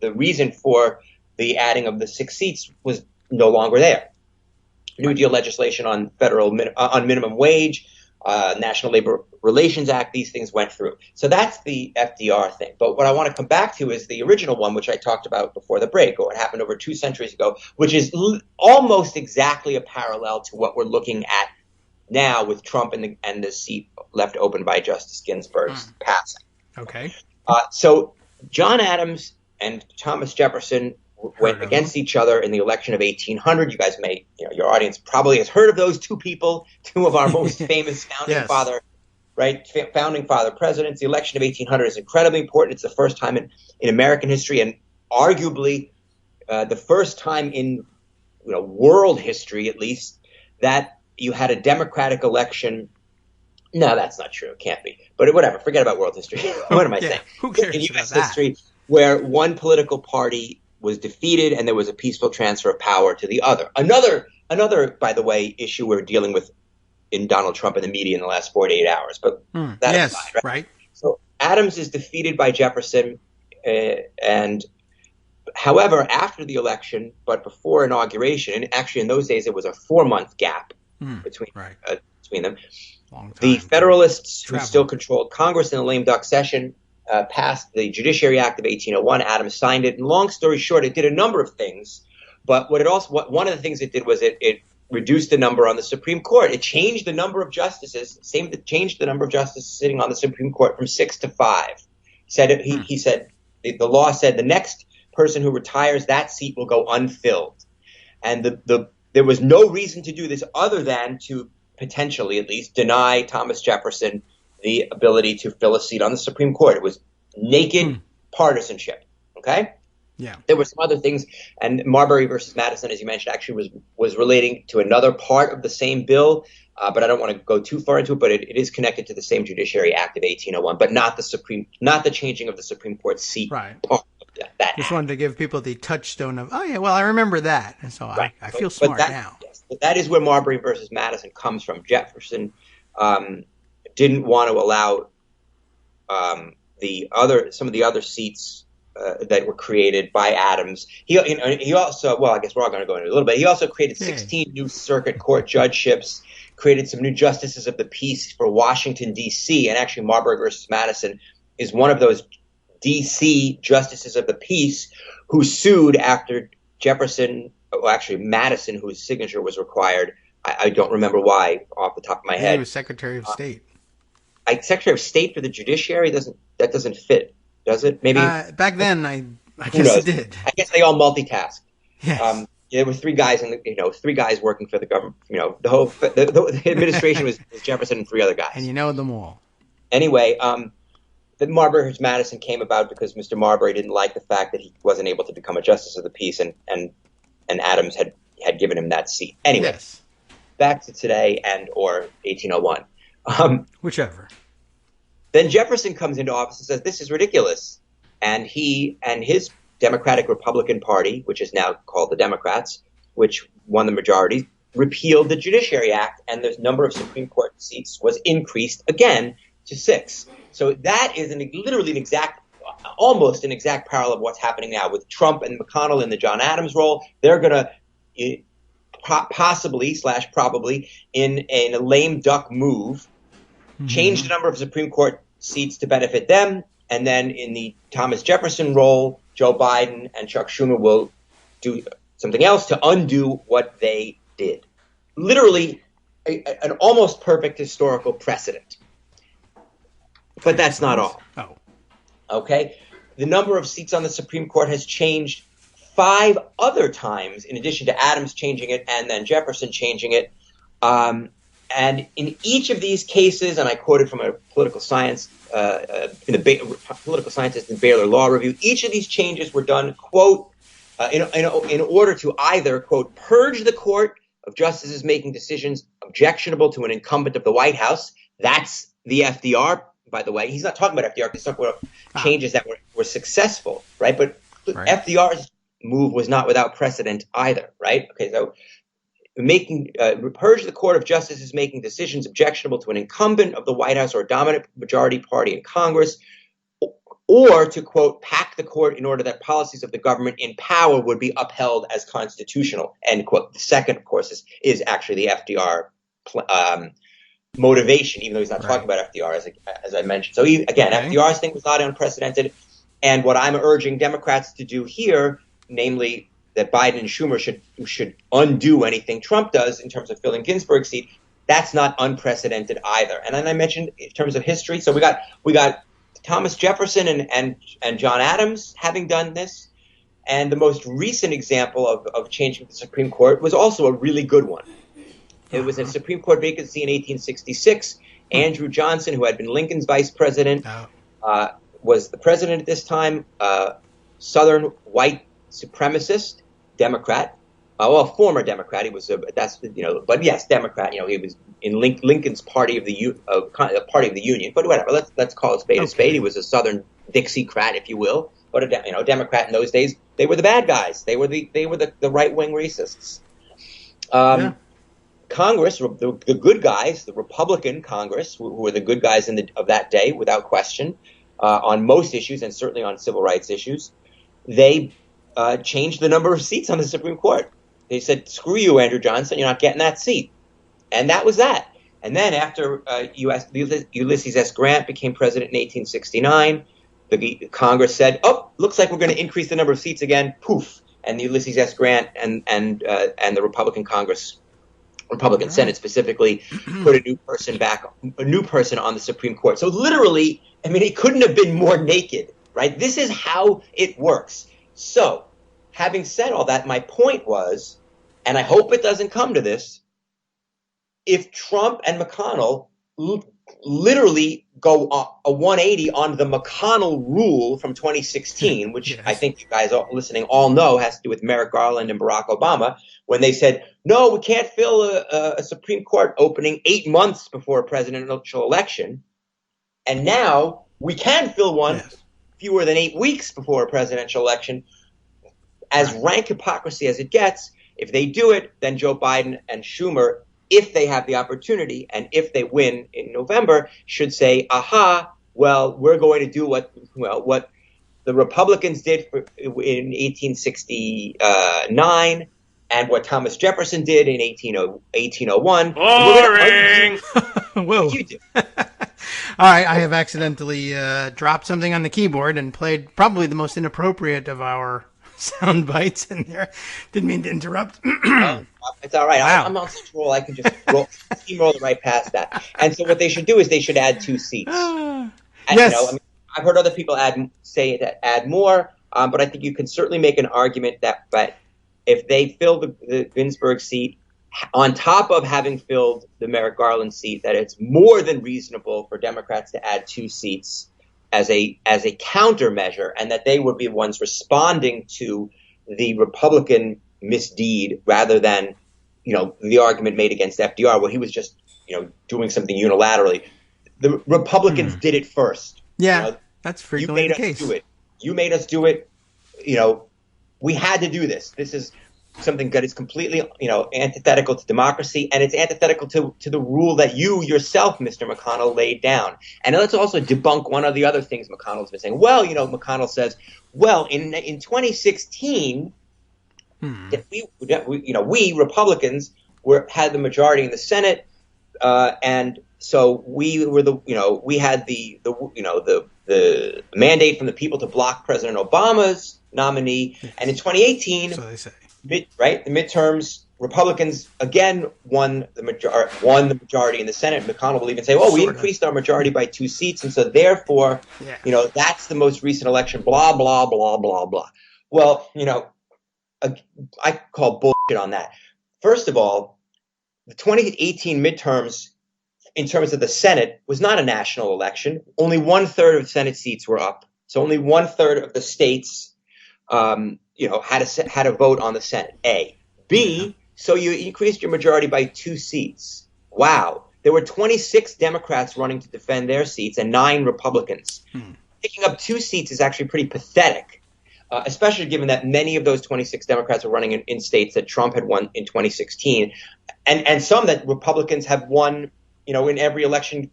the reason for the adding of the 6 seats was no longer there. New Deal legislation on minimum wage, National Labor Relations Act, these things went through. So that's the FDR thing. But what I want to come back to is the original one, which I talked about before the break, or what happened over 2 centuries ago, which is almost exactly a parallel to what we're looking at now with Trump and the seat left open by Justice Ginsburg's passing. Okay. So John Adams and Thomas Jefferson went against each other in the election of 1800. You guys may, your audience probably has heard of those two people, two of our most famous founding father presidents. The election of 1800 is incredibly important. It's the first time in American history, and arguably the first time in world history, at least, that you had a democratic election. No, that's not true. It can't be. But whatever. Forget about world history. What am I saying? Who cares? In U.S. history, where one political party was defeated and there was a peaceful transfer of power to the other. Another, by the way, issue we're dealing with in Donald Trump and the media in the last 48 hours. But that's aside, right? So Adams is defeated by Jefferson, and however, after the election, but before inauguration, and actually in those days it was a 4-month gap between them. The Federalists, who still controlled Congress in the lame duck session, passed the Judiciary Act of 1801. Adams signed it. And long story short, it did a number of things. But one of the things it did was it reduced the number on the Supreme Court. It changed the number of justices. Changed the number of justices sitting on the Supreme Court from 6 to 5. He said the law said the next person who retires, that seat will go unfilled. And there was no reason to do this other than to potentially, at least, deny Thomas Jefferson the ability to fill a seat on the Supreme Court. It was naked partisanship. Okay? Yeah. There were some other things, and Marbury versus Madison, as you mentioned, actually was relating to another part of the same bill, but I don't want to go too far into it, but it is connected to the same Judiciary Act of 1801, but not the changing of the Supreme Court seat. Right. Part of that Just act. wanted to give people the touchstone of, I remember that. And so I feel smart now. Yes, but that is where Marbury versus Madison comes from. Jefferson didn't want to allow some of the other seats that were created by Adams. He also, well, I guess we're all going to go into it a little bit. He also created 16 new circuit court judgeships, created some new justices of the peace for Washington, D.C., and actually Marbury versus Madison is one of those D.C. justices of the peace who sued after Madison, whose signature was required. I don't remember why off the top of my head. He was Secretary of State. Secretary of State for the judiciary doesn't fit, does it? Maybe back then, I guess it did. I guess they all multitask. Yes. There were 3 guys three guys working for the government. The administration was Jefferson and 3 other guys. And you know them all. Anyway, the Marbury versus Madison came about because Mr. Marbury didn't like the fact that he wasn't able to become a justice of the peace, and Adams had given him that seat. Anyway, back to today or 1801. Whichever. Then Jefferson comes into office and says, this is ridiculous. And he and his Democratic Republican Party, which is now called the Democrats, which won the majority, repealed the Judiciary Act, and the number of Supreme Court seats was increased again to 6. So that is almost an exact parallel of what's happening now with Trump and McConnell in the John Adams role. They're going to probably in a lame duck move, change the number of Supreme Court seats to benefit them, and then in the Thomas Jefferson role, Joe Biden and Chuck Schumer will do something else to undo what they did. Literally an almost perfect historical precedent. But that's not all. Oh. Okay? The number of seats on the Supreme Court has changed 5 other times, in addition to Adams changing it and then Jefferson changing it. And in each of these cases, and I quoted from a political scientist in the Baylor Law Review, each of these changes were done, quote, in order to either, quote, purge the court of justices making decisions objectionable to an incumbent of the White House. That's the FDR, by the way. He's not talking about FDR. He's talking about changes that were successful, right? But FDR's move was not without precedent either, right? Okay, so purge the court of justices making decisions objectionable to an incumbent of the White House or a dominant majority party in Congress, or to, quote, pack the court in order that policies of the government in power would be upheld as constitutional, end quote. The second, of course, is actually the FDR motivation, even though he's not talking about FDR, as I mentioned. So FDR's thing was not unprecedented. And what I'm urging Democrats to do here, namely that Biden and Schumer should undo anything Trump does in terms of filling Ginsburg's seat, that's not unprecedented either. And then I mentioned in terms of history, so we got Thomas Jefferson and John Adams having done this. And the most recent example of changing the Supreme Court was also a really good one. It was a Supreme Court vacancy in 1866. Andrew Johnson, who had been Lincoln's vice president, was the president at this time, Southern white supremacist Democrat, former Democrat. He was but yes, Democrat. He was in Lincoln's party of the Union. But whatever, let's call it spade a spade. He was a Southern Dixiecrat, if you will. But a Democrat in those days, they were the bad guys. They were the right wing racists. Congress, the good guys, the Republican Congress, who were the good guys of that day, without question, on most issues and certainly on civil rights issues, they changed the number of seats on the Supreme Court. They said, "Screw you, Andrew Johnson, you're not getting that seat," and that was that. And then after Ulysses S. Grant became president in 1869, the Congress said, "Oh, looks like we're going to increase the number of seats again." Poof, and the Ulysses S. Grant and the Republican Senate specifically put a new person on the Supreme Court. So literally, I mean, it couldn't have been more naked, right? This is how it works. So, having said all that, my point was, and I hope it doesn't come to this, if Trump and McConnell literally go a 180 on the McConnell rule from 2016, which I think you guys listening all know has to do with Merrick Garland and Barack Obama, when they said, no, we can't fill a Supreme Court opening 8 months before a presidential election. And now we can fill one fewer than 8 weeks before a presidential election. As rank hypocrisy as it gets, if they do it, then Joe Biden and Schumer, if they have the opportunity and if they win in November, should say, aha, well, we're going to do what the Republicans did in 1869 and what Thomas Jefferson did in 1801. Boring! Whoa. You do. All right, I have accidentally dropped something on the keyboard and played probably the most inappropriate of our sound bites in there. Didn't mean to interrupt. It's all right. Wow. I'm on such a roll. I can just steamroll right past that. And so what they should do is they should add 2 seats. Yes. I've heard other people add more, but I think you can certainly make an argument that if they fill the Ginsburg seat on top of having filled the Merrick Garland seat, that it's more than reasonable for Democrats to add 2 seats as a countermeasure, and that they would be the ones responding to the Republican misdeed rather than, the argument made against FDR where he was just, doing something unilaterally. The Republicans did it first. Yeah, that's frequently the case. You made us do it. We had to do this. This is something that is completely, antithetical to democracy, and it's antithetical to the rule that you yourself, Mr. McConnell, laid down. And let's also debunk one of the other things McConnell's been saying. Well, McConnell says, well, in 2016, that we Republicans had the majority in the Senate, and so we were we had the mandate from the people to block President Obama's nominee, and in 2018. So they say. The midterms, Republicans again won the majority in the Senate. McConnell will even say, "Well, we increased our majority by 2 seats, and so therefore, that's the most recent election." Blah blah blah blah blah. Well, I call bullshit on that. First of all, the 2018 midterms, in terms of the Senate, was not a national election. Only 1/3 of Senate seats were up, so only 1/3 of the states. Had a vote on the Senate. A. B. So you increased your majority by 2 seats. Wow. There were 26 Democrats running to defend their seats and 9 Republicans. Picking up 2 seats is actually pretty pathetic, especially given that many of those 26 Democrats were running in states that Trump had won in 2016, and some that Republicans have won, in every election,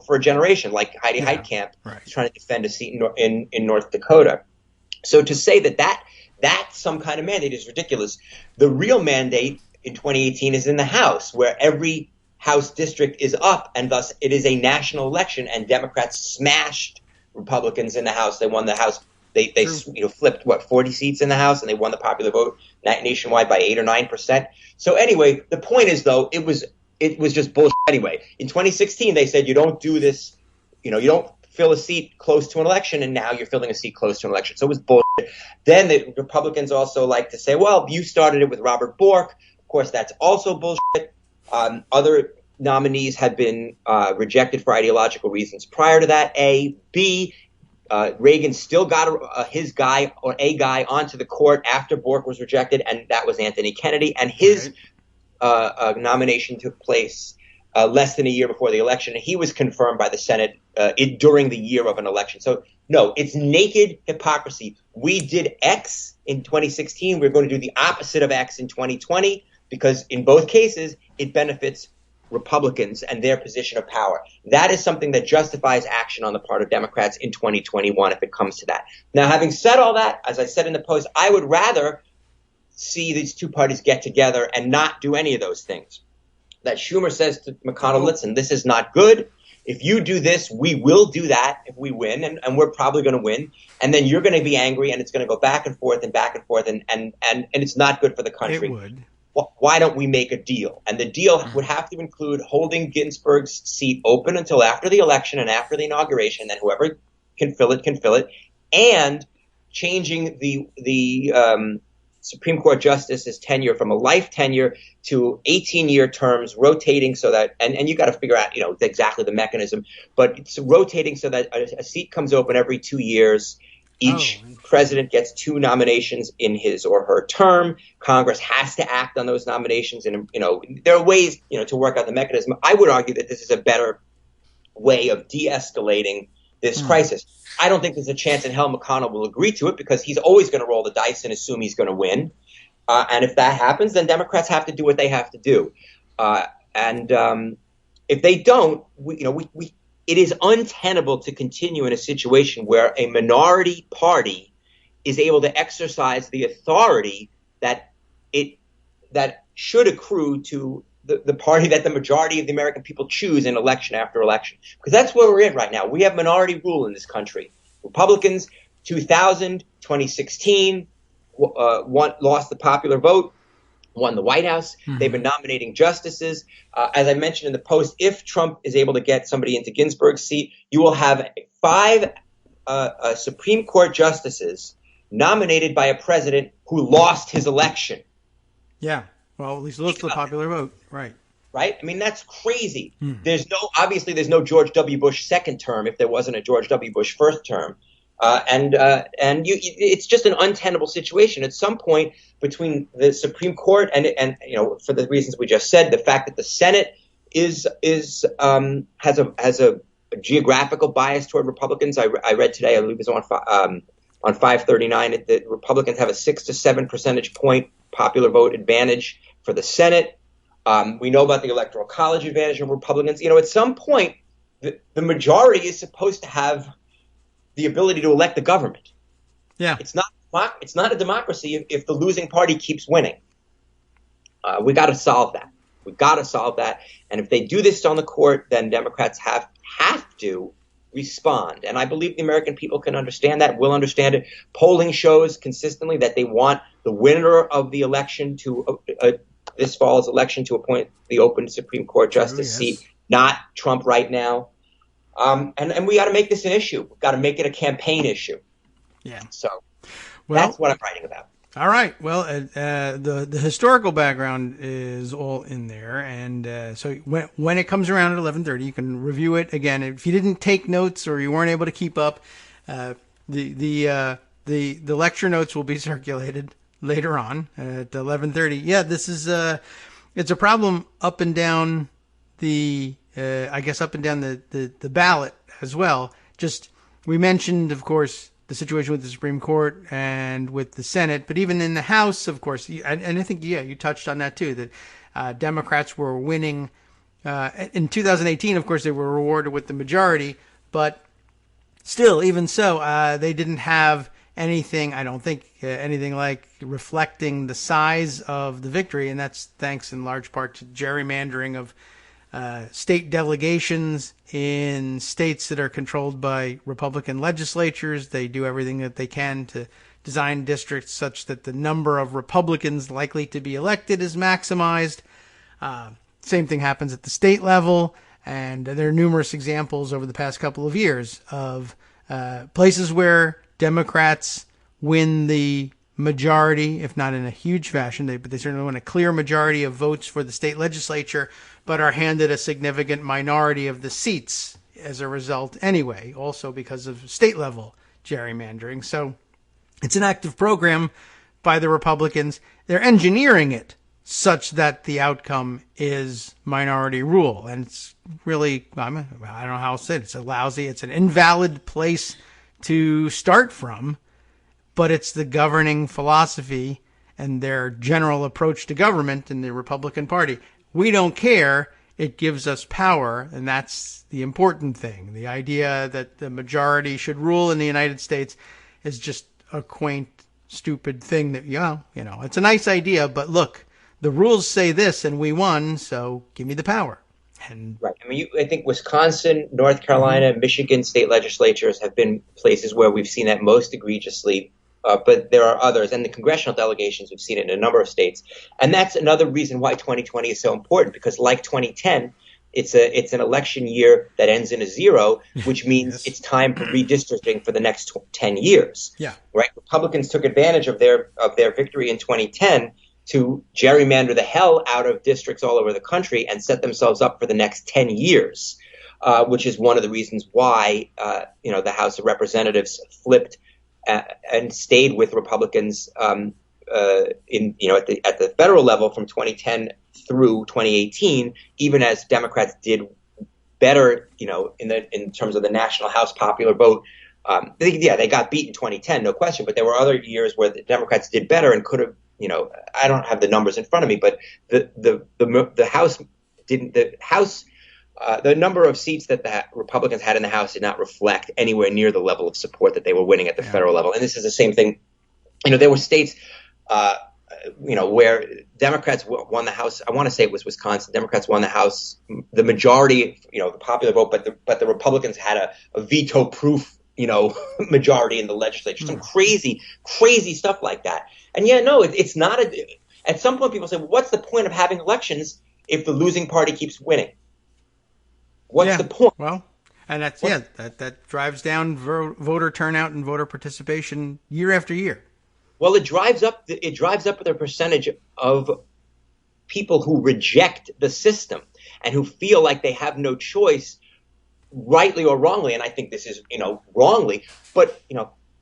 for a generation, like Heidi Heitkamp, who's trying to defend a seat in North Dakota. So to say that's some kind of mandate is ridiculous. The real mandate in 2018 is in the House, where every House district is up, and thus it is a national election, and Democrats smashed Republicans in the House. They won the House. They flipped 40 seats in the House, and they won the popular vote nationwide by 8 or 9%. So anyway, the point is, though, it was just bullshit anyway. In 2016, they said you don't do this, you don't fill a seat close to an election, and now you're filling a seat close to an election. So it was bullshit. Then the Republicans also like to say, well, you started it with Robert Bork. Of course, that's also bullshit. Other nominees had been rejected for ideological reasons prior to that. B, Reagan still got his guy or a guy onto the court after Bork was rejected, and that was Anthony Kennedy. And his nomination took place less than a year before the election, and he was confirmed by the Senate during the year of an election. So, no, it's naked hypocrisy. We did X in 2016. We're going to do the opposite of X in 2020 because in both cases, it benefits Republicans and their position of power. That is something that justifies action on the part of Democrats in 2021 if it comes to that. Now, having said all that, as I said in the post, I would rather see these two parties get together and not do any of those things. That Schumer says to McConnell, listen, this is not good. If you do this, we will do that if we win, and we're probably going to win. And then you're going to be angry, and it's going to go back and forth, and it's not good for the country. It would. Why don't we make a deal? And the deal would have to include holding Ginsburg's seat open until after the election and after the inauguration. Then whoever can fill it, and changing the Supreme Court justice's tenure from a life tenure to 18-year terms, rotating so that, and you got to figure out, exactly the mechanism, but it's rotating so that a seat comes open every 2 years. Each president gets 2 nominations in his or her term. Congress has to act on those nominations, and there are ways to work out the mechanism. I would argue that this is a better way of de-escalating this crisis. I don't think there's a chance in hell McConnell will agree to it because he's always going to roll the dice and assume he's going to win. And if that happens, then Democrats have to do what they have to do. If they don't, it is untenable to continue in a situation where a minority party is able to exercise the authority that should accrue to the party that the majority of the American people choose in election after election. Because that's where we're in right now. We have minority rule in this country. Republicans, 2000, 2016, lost the popular vote, won the White House. Mm-hmm. They've been nominating justices. As I mentioned in the post, if Trump is able to get somebody into Ginsburg's seat, you will have 5 Supreme Court justices nominated by a president who lost his election. Yeah. Well, at least lost the popular vote. Right. Right? I mean, that's crazy. There's no George W. Bush second term if there wasn't a George W. Bush first term. It's just an untenable situation. At some point between the Supreme Court and for the reasons we just said, the fact that the Senate has a geographical bias toward Republicans. I read today, I believe it was on 539, that Republicans have a 6 to 7 percentage point popular vote advantage for the Senate. We know about the Electoral College advantage of Republicans. At some point, the majority is supposed to have the ability to elect the government. Yeah, it's not a democracy if the losing party keeps winning. We got to solve that. And if they do this on the court, then Democrats have to respond. And I believe the American people can understand that, will understand it. Polling shows consistently that they want the winner of the election to this fall's election to appoint the open Supreme Court justice seat, not Trump right now. And we got to make this an issue. We've got to make it a campaign issue. Yeah. So that's what I'm writing about. All right. Well, the historical background is all in there, and so when it comes around at 11:30, you can review it again. If you didn't take notes or you weren't able to keep up, the lecture notes will be circulated later on at 11:30. Yeah, this is it's a problem up and down the the ballot as well. Just we mentioned, of course, the situation with the Supreme Court and with the Senate, but even in the House, of course, and I think, you touched on that too, that Democrats were winning. In 2018, of course, they were rewarded with the majority, but still, even so, they didn't have anything, I don't think, anything like reflecting the size of the victory, and that's thanks in large part to gerrymandering of state delegations in states that are controlled by Republican legislatures. They do everything that they can to design districts such that the number of Republicans likely to be elected is maximized. Same thing happens at the state level, and there are numerous examples over the past couple of years of places where Democrats win the majority, if not in a huge fashion, but they certainly win a clear majority of votes for the state legislature, but are handed a significant minority of the seats as a result anyway, also because of state level gerrymandering. So it's an active program by the Republicans. They're engineering it such that the outcome is minority rule. And it's really, I don't know how to say it. It's an invalid place to start from, but it's the governing philosophy and their general approach to government in the Republican Party. We don't care. It gives us power, and that's the important thing. The idea that the majority should rule in the United States is just a quaint, stupid thing that, it's a nice idea, but look, the rules say this and we won, so give me the power. And right. I mean, I think Wisconsin, North Carolina, Michigan state legislatures have been places where we've seen that most egregiously, but there are others. And the congressional delegations, we've seen it in a number of states. And that's another reason why 2020 is so important, because like 2010, it's an election year that ends in a zero, which means It's time for redistricting for the next 10 years. Yeah. Right. Republicans took advantage of their victory in 2010 to gerrymander the hell out of districts all over the country and set themselves up for the next 10 years, which is one of the reasons why the House of Representatives flipped and stayed with Republicans at the federal level from 2010 through 2018, even as Democrats did better, in terms of the national House popular vote. They got beat in 2010, no question, but there were other years where the Democrats did better and could have. I don't have the numbers in front of me, but the House didn't. The number of seats that the Republicans had in the House did not reflect anywhere near the level of support that they were winning at the federal level. And this is the same thing. There were states, where Democrats won the House. I want to say it was Wisconsin. Democrats won the House, the majority, the popular vote, but the Republicans had a veto-proof, majority in the legislature. Some crazy stuff like that. And it's not at some point people say, well, what's the point of having elections if the losing party keeps winning? What's the point? Well, and that drives down voter turnout and voter participation year after year. Well, it drives up the percentage of people who reject the system and who feel like they have no choice, rightly or wrongly. And I think this is, wrongly, but,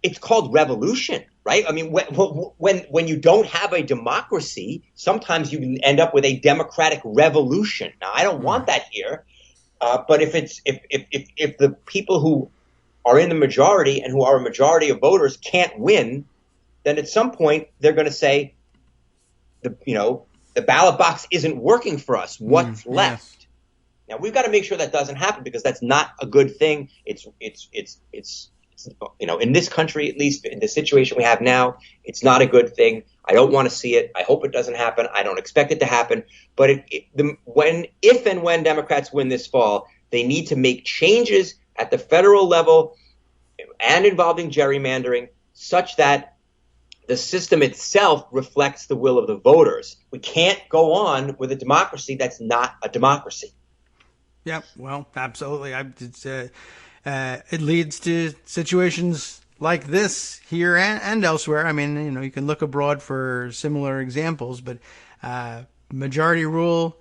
it's called revolution, right? I mean, when you don't have a democracy, sometimes you can end up with a democratic revolution. Now, I don't want that here, but if the people who are in the majority and who are a majority of voters can't win, then at some point they're going to say, the ballot box isn't working for us. What's left? Yes. Now we've got to make sure that doesn't happen, because that's not a good thing. It's in this country, at least in the situation we have now, it's not a good thing. I don't want to see it. I hope it doesn't happen. I don't expect it to happen. But if and when Democrats win this fall, they need to make changes at the federal level and involving gerrymandering such that the system itself reflects the will of the voters. We can't go on with a democracy that's not a democracy. Yep. Well, absolutely. It leads to situations like this here and elsewhere. I mean, you can look abroad for similar examples, but majority rule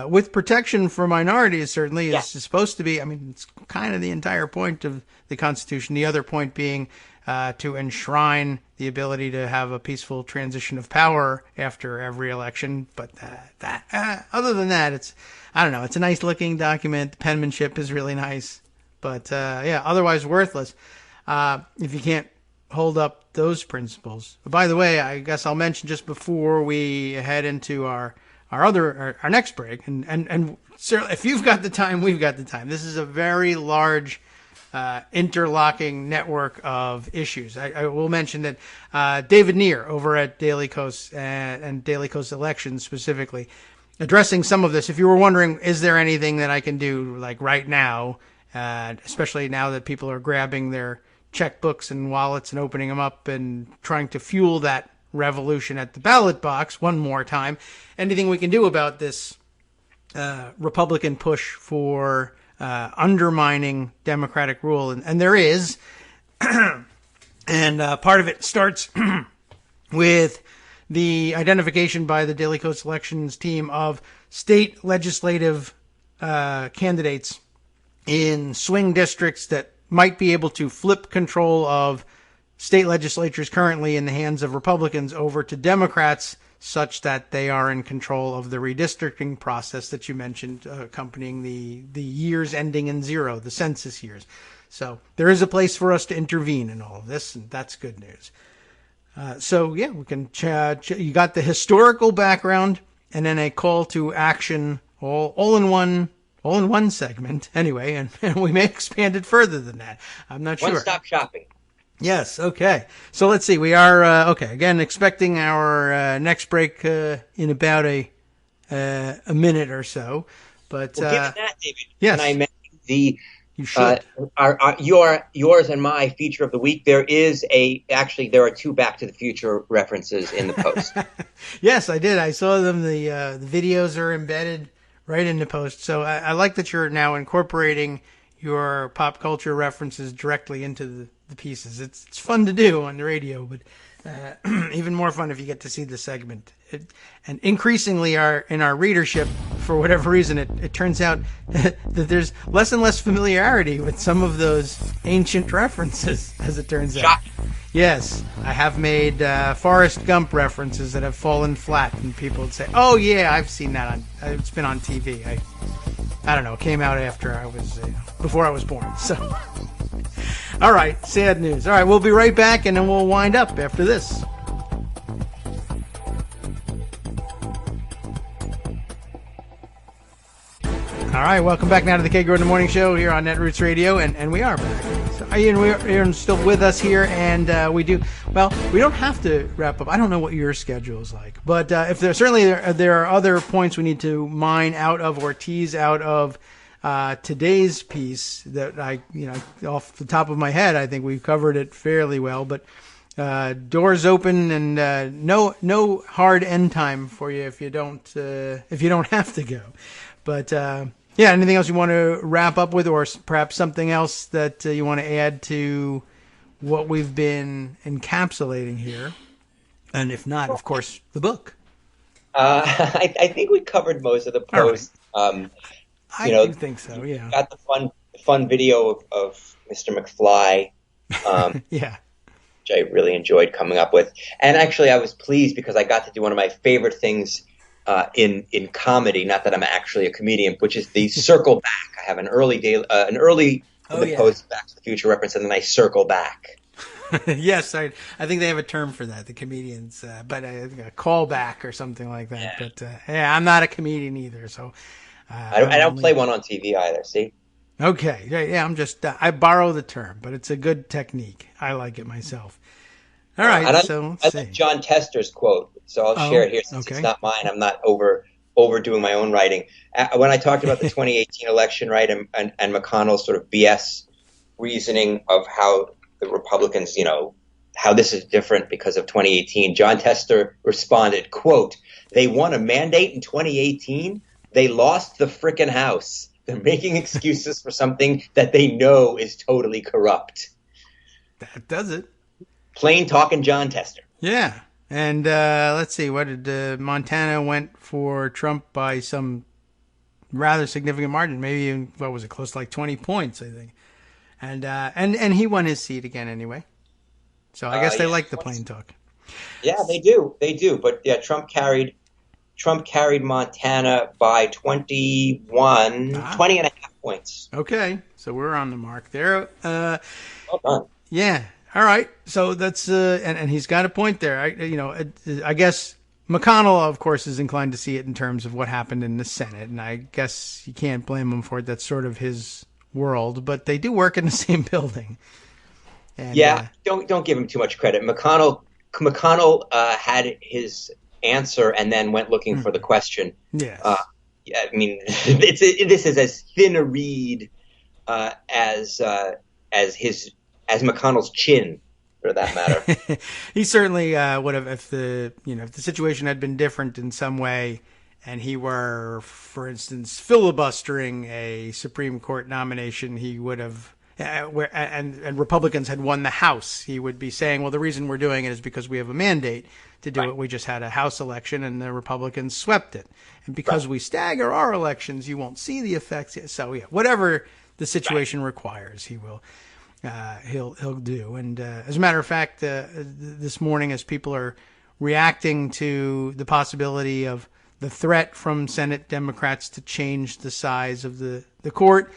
with protection for minorities certainly is supposed to be. I mean, it's kind of the entire point of the Constitution. The other point being to enshrine the ability to have a peaceful transition of power after every election. But other than that, it's a nice looking document. The penmanship is really nice. But, otherwise worthless if you can't hold up those principles. But by the way, I guess I'll mention just before we head into our next break, and certainly if you've got the time, we've got the time. This is a very large interlocking network of issues. I will mention that David Neer over at Daily Kos and Daily Kos Elections specifically addressing some of this. If you were wondering, is there anything that I can do like right now, especially now that people are grabbing their checkbooks and wallets and opening them up and trying to fuel that revolution at the ballot box one more time, anything we can do about this Republican push for undermining democratic rule? And there is. And part of it starts with the identification by the Daily Kos elections team of state legislative candidates in swing districts that might be able to flip control of state legislatures currently in the hands of Republicans over to Democrats, such that they are in control of the redistricting process that you mentioned, accompanying the years ending in 0, the census years. So there is a place for us to intervene in all of this, and that's good news. So yeah, we can. You got the historical background, and then a call to action, all in one segment. Anyway, and we may expand it further than that. I'm not sure. One-stop shopping. Yes. Okay. So let's see. We are okay. Again, expecting our next break in about a minute or so. But well, given that, David, yes, can I mention the you should. Yours and my feature of the week? There are 2 Back to the Future references in the post. Yes, I did. I saw them. The videos are embedded right in the post. So I like that you're now incorporating your pop culture references directly into the pieces. It's fun to do on the radio, but even more fun if you get to see the segment. And increasingly in our readership, for whatever reason, it turns out that there's less and less familiarity with some of those ancient references, as it turns out. Yes, I have made Forrest Gump references that have fallen flat, and people would say, "Oh yeah, I've seen that it's been on TV." I don't know. It came out after before I was born. So, all right, sad news. All right, we'll be right back, and then we'll wind up after this. All right, welcome back now to the Kagro in the Morning Show here on Netroots Radio, and we are back. So, you're still with us here, and we don't have to wrap up. I don't know what your schedule is like, but if there are other points we need to mine out of or tease out of today's piece that off the top of my head, I think we've covered it fairly well, but doors open and no hard end time for you if you don't have to go. But yeah, anything else you want to wrap up with, or perhaps something else that you want to add to what we've been encapsulating here? And if not, of course, the book. I think we covered most of the post. Right. I do think so. Yeah. Got the fun video of Mr. McFly. Yeah. Which I really enjoyed coming up with, and actually I was pleased because I got to do one of my favorite things in comedy. Not that I'm actually a comedian, which is the circle back. I have an early post Back to the Future reference, and then I circle back. Yes, I think they have a term for that, the comedians, but a callback or something like that. Yeah. But yeah, I'm not a comedian either, so I don't play one on TV either. See? Okay, yeah, I'm just I borrow the term, but it's a good technique. I like it myself. All right, I like John Tester's quote, so I'll share it here since it's not mine. I'm not overdoing my own writing. When I talked about the 2018 election, right, and McConnell's sort of BS reasoning of how the Republicans, how this is different because of 2018, John Tester responded, quote, "They won a mandate in 2018. They lost the frickin' House. They're making excuses for something that they know is totally corrupt." That does it. Plain talking John Tester. Yeah. And let's see, what did Montana went for Trump by some rather significant margin, maybe, what was it, close to like 20 points, I think. And he won his seat again anyway. So I guess they like the plain talk. Yeah, they do. But yeah, Trump carried Montana by 20 and a half points. Okay, so we're on the mark there. Well done. Yeah. All right. So that's and he's got a point there. I guess McConnell, of course, is inclined to see it in terms of what happened in the Senate, and I guess you can't blame him for it. That's sort of his world, but they do work in the same building. And, don't give him too much credit. McConnell had his answer and then went looking for the question. Yes. I mean, this is as thin a read as McConnell's chin, for that matter. He certainly would have, if the situation had been different in some way, and he were, for instance, filibustering a Supreme Court nomination, he would have. And Republicans had won the House, he would be saying, well, the reason we're doing it is because we have a mandate to do it. We just had a House election and the Republicans swept it. And because we stagger our elections, you won't see the effects. So, yeah, whatever the situation requires, he will. He'll do. And as a matter of fact, this morning, as people are reacting to the possibility of the threat from Senate Democrats to change the size of the court,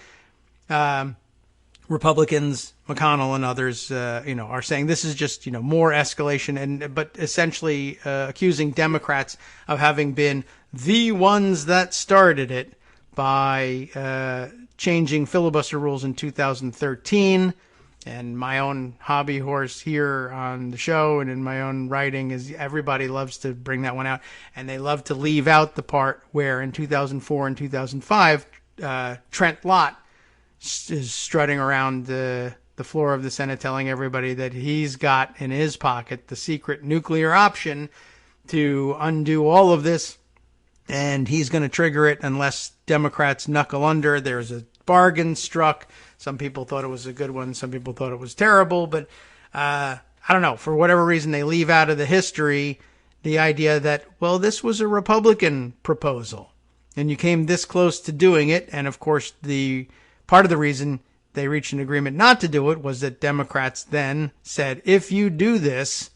Republicans, McConnell and others, are saying this is just, more escalation, but essentially accusing Democrats of having been the ones that started it by changing filibuster rules in 2013. And my own hobby horse here on the show and in my own writing is everybody loves to bring that one out, and they love to leave out the part where in 2004 and 2005, Trent Lott is strutting around the floor of the Senate telling everybody that he's got in his pocket the secret nuclear option to undo all of this, and he's going to trigger it unless Democrats knuckle under. There's a bargain struck. Some people thought it was a good one. Some people thought it was terrible. But I don't know. For whatever reason, they leave out of the history the idea that, well, this was a Republican proposal, and you came this close to doing it. And, of course, the part of the reason they reached an agreement not to do it was that Democrats then said, if you do this,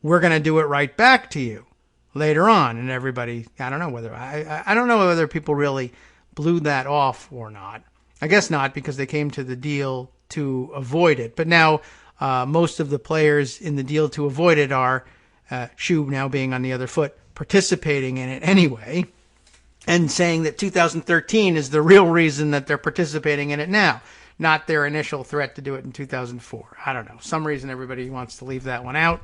we're going to do it right back to you later on. And everybody, I don't know whether people really blew that off or not. I guess not, because they came to the deal to avoid it. But now most of the players in the deal to avoid it are, Shoe now being on the other foot, participating in it anyway, and saying that 2013 is the real reason that they're participating in it now, not their initial threat to do it in 2004. I don't know. Some reason everybody wants to leave that one out,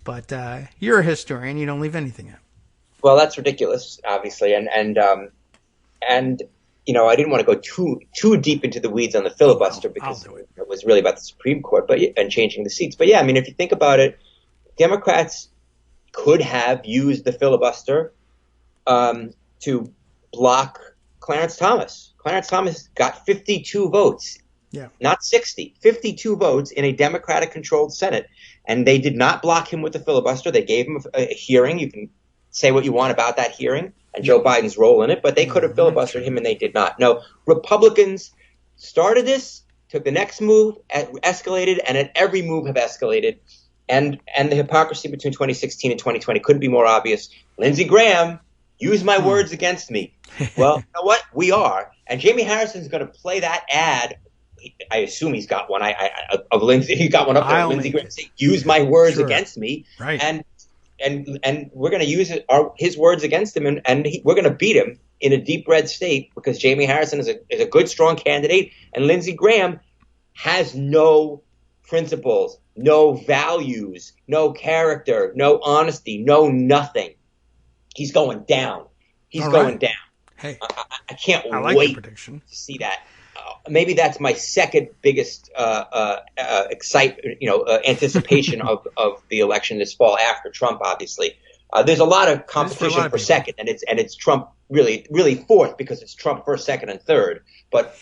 but you're a historian. You don't leave anything out. Well, that's ridiculous, obviously, and I didn't want to go too deep into the weeds on the filibuster because it was really about the Supreme Court, and changing the seats. But yeah, I mean, if you think about it, Democrats could have used the filibuster to block Clarence Thomas. Clarence Thomas got 52 votes, not 60, 52 votes in a Democratic-controlled Senate, and they did not block him with the filibuster. They gave him a hearing. You can say what you want about that hearing and Joe Biden's role in it, but they could have filibustered him, and they did not. No, Republicans started this, took the next move, escalated, and at every move have escalated. And the hypocrisy between 2016 and 2020 couldn't be more obvious. Lindsey Graham used my words against me. Well, you know what? We are. And Jamie Harrison's going to play that ad. I assume he's got one of Lindsey. He got one up there. Lindsey Graham saying, "Use my words against me." Right. And we're going to use his words against him, and we're going to beat him in a deep red state because Jamie Harrison is a good, strong candidate, and Lindsey Graham has no principles, no values, no character, no honesty, no nothing. He's going down. He's going down. Hey, I can't like wait to see that. Maybe that's my second biggest anticipation of the election this fall after Trump. Obviously, there's a lot of competition for second, and it's Trump really fourth because it's Trump first, second, and third. But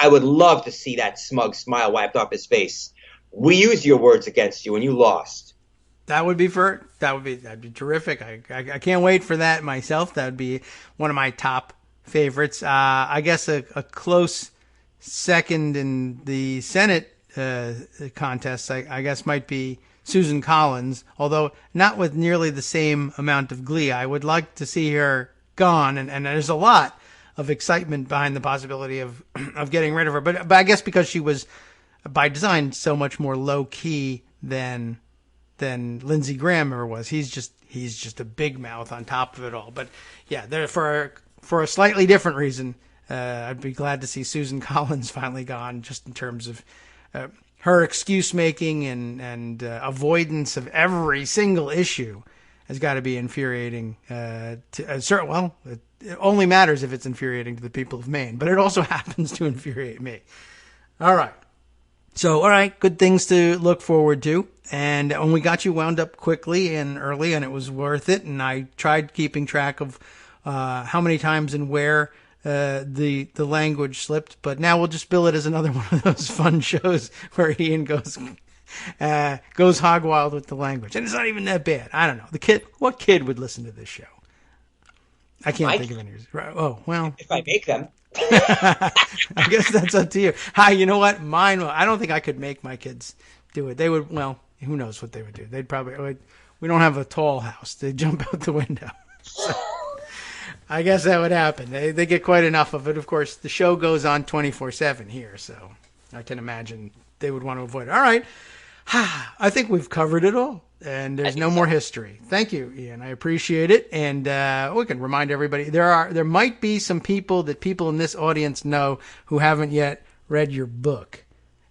I would love to see that smug smile wiped off his face. We used your words against you, and you lost. That'd be terrific. I can't wait for that myself. That would be one of my top favorites. I guess a close second in the Senate contest, I guess, might be Susan Collins, although not with nearly the same amount of glee. I would like to see her gone, and there's a lot of excitement behind the possibility of getting rid of her. But I guess because she was, by design, so much more low key than Lindsey Graham ever was. He's just a big mouth on top of it all. But yeah, for a slightly different reason, I'd be glad to see Susan Collins finally gone, just in terms of her excuse making and avoidance of every single issue has got to be infuriating. Well, it only matters if it's infuriating to the people of Maine, but it also happens to infuriate me. All right. So, all right, good things to look forward to. And when we got you wound up quickly and early, and it was worth it, and I tried keeping track of how many times and where the language slipped, but now we'll just bill it as another one of those fun shows where Ian goes hog wild with the language, and it's not even that bad. I don't know. What kid would listen to this show? I can't think of any. Oh well, if I make them. I guess that's up to you. Hi, you know what? Mine. I don't think I could make my kids do it. They would. Well, who knows what they would do? They'd probably. We don't have a tall house. They'd jump out the window. So, I guess that would happen. They get quite enough of it. Of course, the show goes on 24/7 here, so I can imagine they would want to avoid it. All right. I think we've covered it all, and there's no more history. Thank you, Ian. I appreciate it, and we can remind everybody there might be some people that people in this audience know who haven't yet read your book,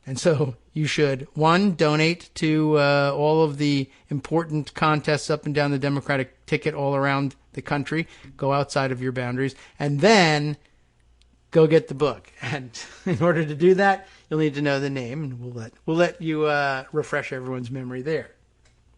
and so you should, one, donate to all of the important contests up and down the Democratic ticket all around the country. Go outside of your boundaries, and then go get the book. And in order to do that, you'll need to know the name, and we'll let you refresh everyone's memory there.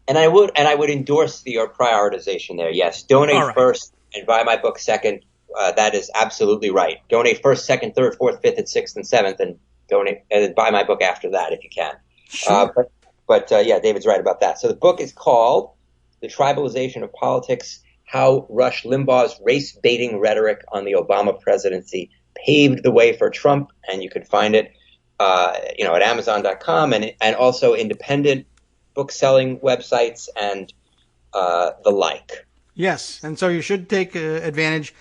And I would endorse your prioritization there. Yes, donate first and buy my book second. That is absolutely right. Donate first, second, third, fourth, fifth, and sixth, and seventh, and donate and buy my book after that if you can. Sure. But David's right about that. So the book is called "The Tribalization of Politics: How Rush Limbaugh's Race-Baiting Rhetoric on the Obama Presidency Paved the Way for Trump," and you can find it, at Amazon.com and also independent book-selling websites and the like. Yes, and so you should take advantage.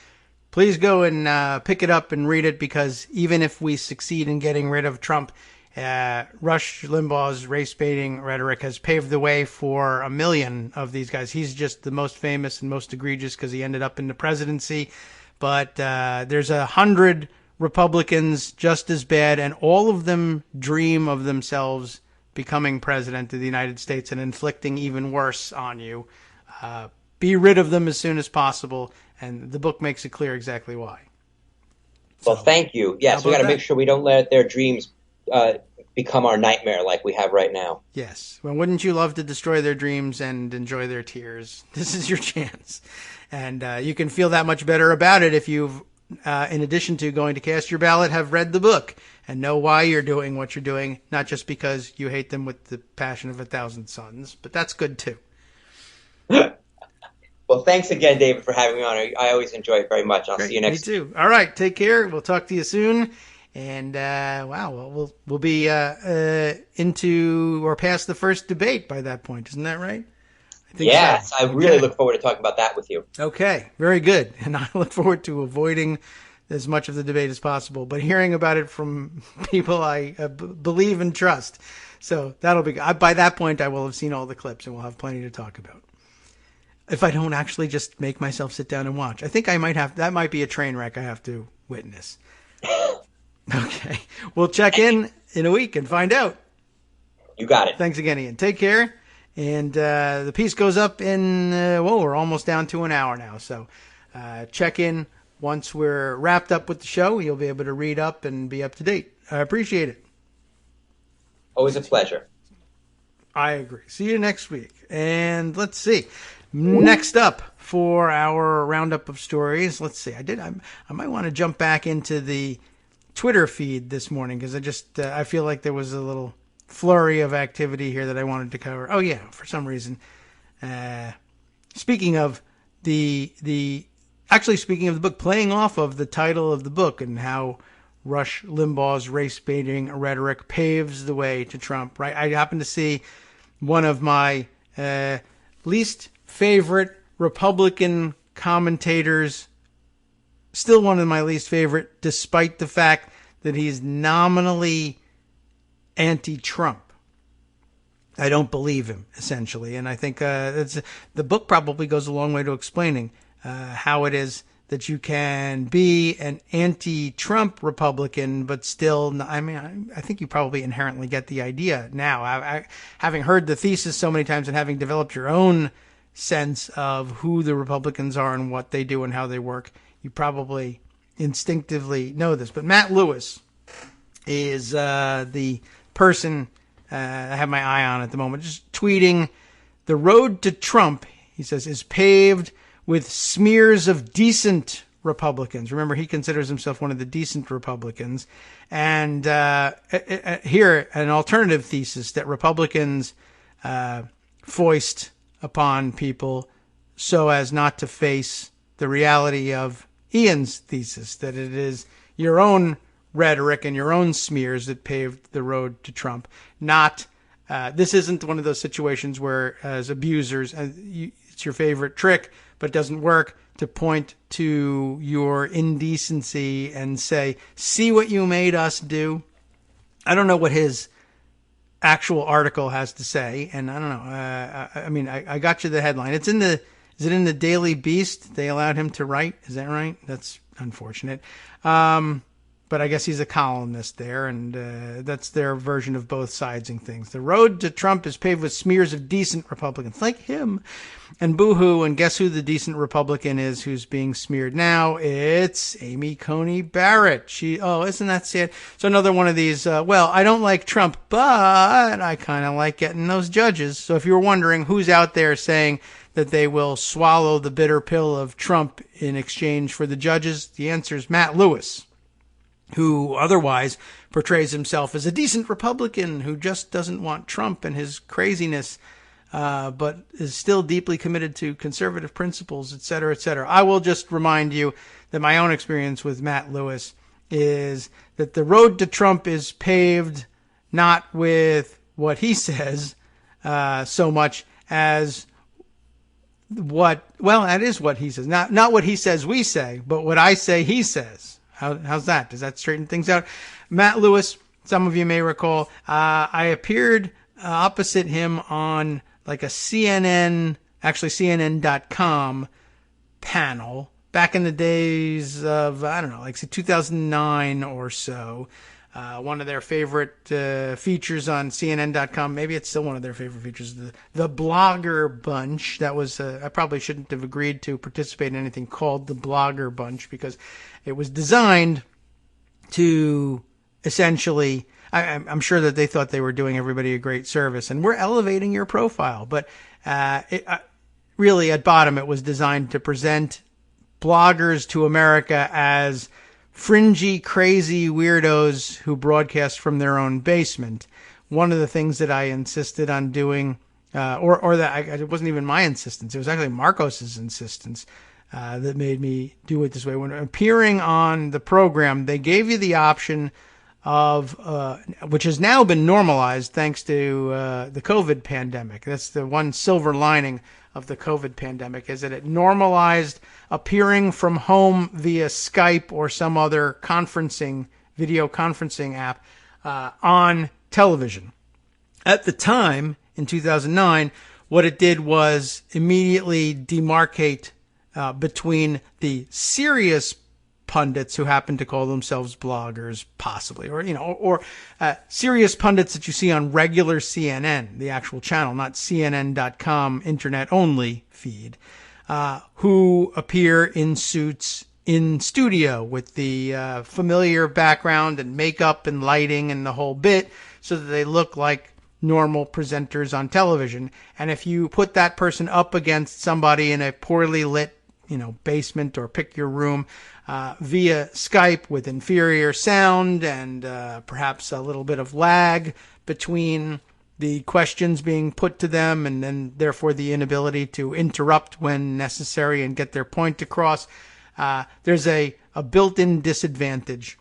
Please go and pick it up and read it, because even if we succeed in getting rid of Trump, Rush Limbaugh's race-baiting rhetoric has paved the way for a million of these guys. He's just the most famous and most egregious because he ended up in the presidency. But there's 100 Republicans just as bad, and all of them dream of themselves becoming president of the United States and inflicting even worse on you. Be rid of them as soon as possible, and the book makes it clear exactly why. Well, thank you. Yes, we got to make sure we don't let their dreams become our nightmare like we have right now. Yes. Well, wouldn't you love to destroy their dreams and enjoy their tears? This is your chance. And you can feel that much better about it if you've, in addition to going to cast your ballot, have read the book and know why you're doing what you're doing, not just because you hate them with the passion of 1,000 suns, but that's good too. Well, thanks again, David, for having me on. I always enjoy it very much. I'll Great. See you next Me too. All right. Take care. We'll talk to you soon. And, we'll be into or past the first debate by that point. Isn't that right? I think yes. So. I really look forward to talking about that with you. Okay. Very good. And I look forward to avoiding as much of the debate as possible, but hearing about it from people I believe and trust. So that'll be good. By that point, I will have seen all the clips and we'll have plenty to talk about. If I don't actually just make myself sit down and watch, I think I might have, that might be a train wreck I have to witness. Okay. We'll check in a week and find out. You got it. Thanks again, Ian. Take care. And the piece goes up in, we're almost down to an hour now. So check in once we're wrapped up with the show. You'll be able to read up and be up to date. I appreciate it. Always a pleasure. I agree. See you next week. And let's see. Next up for our roundup of stories, let's see. I might want to jump back into the Twitter feed this morning because I feel like there was a little flurry of activity here that I wanted to cover. Oh yeah, for some reason. Speaking of the book, playing off of the title of the book and how Rush Limbaugh's race-baiting rhetoric paves the way to Trump, right? I happened to see one of my least favorite Republican commentators, still one of my least favorite, despite the fact that he's nominally anti-Trump. I don't believe him, essentially. And I think the book probably goes a long way to explaining how it is that you can be an anti-Trump Republican, but still, I think you probably inherently get the idea now. Having heard the thesis so many times and having developed your own sense of who the Republicans are and what they do and how they work, you probably instinctively know this. But Matt Lewis is the person I have my eye on at the moment, just tweeting, "The road to Trump," he says, "is paved with smears of decent Republicans." Remember, he considers himself one of the decent Republicans. And here, an alternative thesis that Republicans foist upon people so as not to face the reality of Ian's thesis, that it is your own rhetoric and your own smears that paved the road to Trump. Not, this isn't one of those situations where, as abusers, it's your favorite trick, but it doesn't work, to point to your indecency and say, "See what you made us do." I don't know what his actual article has to say, and I don't know. I got you the headline. Is it in the Daily Beast? They allowed him to write. Is that right? That's unfortunate. But I guess he's a columnist there, and that's their version of both sidesing things. "The road to Trump is paved with smears of decent Republicans," like him, and boo-hoo, and guess who the decent Republican is who's being smeared now? It's Amy Coney Barrett. Isn't that sad? So another one of these, I don't like Trump, but I kind of like getting those judges. So if you were wondering who's out there saying that they will swallow the bitter pill of Trump in exchange for the judges, the answer is Matt Lewis, who otherwise portrays himself as a decent Republican who just doesn't want Trump and his craziness, but is still deeply committed to conservative principles, et cetera, et cetera. I will just remind you that my own experience with Matt Lewis is that the road to Trump is paved not with what he says so much as that is what he says. Not what he says we say, but what I say he says. How's that? Does that straighten things out? Matt Lewis, some of you may recall, I appeared opposite him on like a CNN.com panel back in the days of, like say 2009 or so. One of their favorite features on CNN.com, maybe it's still one of their favorite features, the Blogger Bunch. That was, I probably shouldn't have agreed to participate in anything called the Blogger Bunch because it was designed to essentially, I'm sure that they thought they were doing everybody a great service and we're elevating your profile. But really, at bottom, it was designed to present bloggers to America as fringy, crazy weirdos who broadcast from their own basement. One of the things that I insisted on doing, it wasn't even my insistence, it was actually Marcos's insistence that made me do it this way. When appearing on the program, they gave you the option of, which has now been normalized thanks to the COVID pandemic. That's the one silver lining of the COVID pandemic, is that it normalized appearing from home via Skype or some other video conferencing app on television. At the time, in 2009, what it did was immediately demarcate between the serious pundits who happen to call themselves bloggers, possibly, or serious pundits that you see on regular CNN, the actual channel, not CNN.com internet only feed, who appear in suits in studio with the familiar background and makeup and lighting and the whole bit, so that they look like normal presenters on television. And if you put that person up against somebody in a poorly lit, basement or pick your room, via Skype with inferior sound and perhaps a little bit of lag between the questions being put to them and then therefore the inability to interrupt when necessary and get their point across, there's a built-in disadvantage,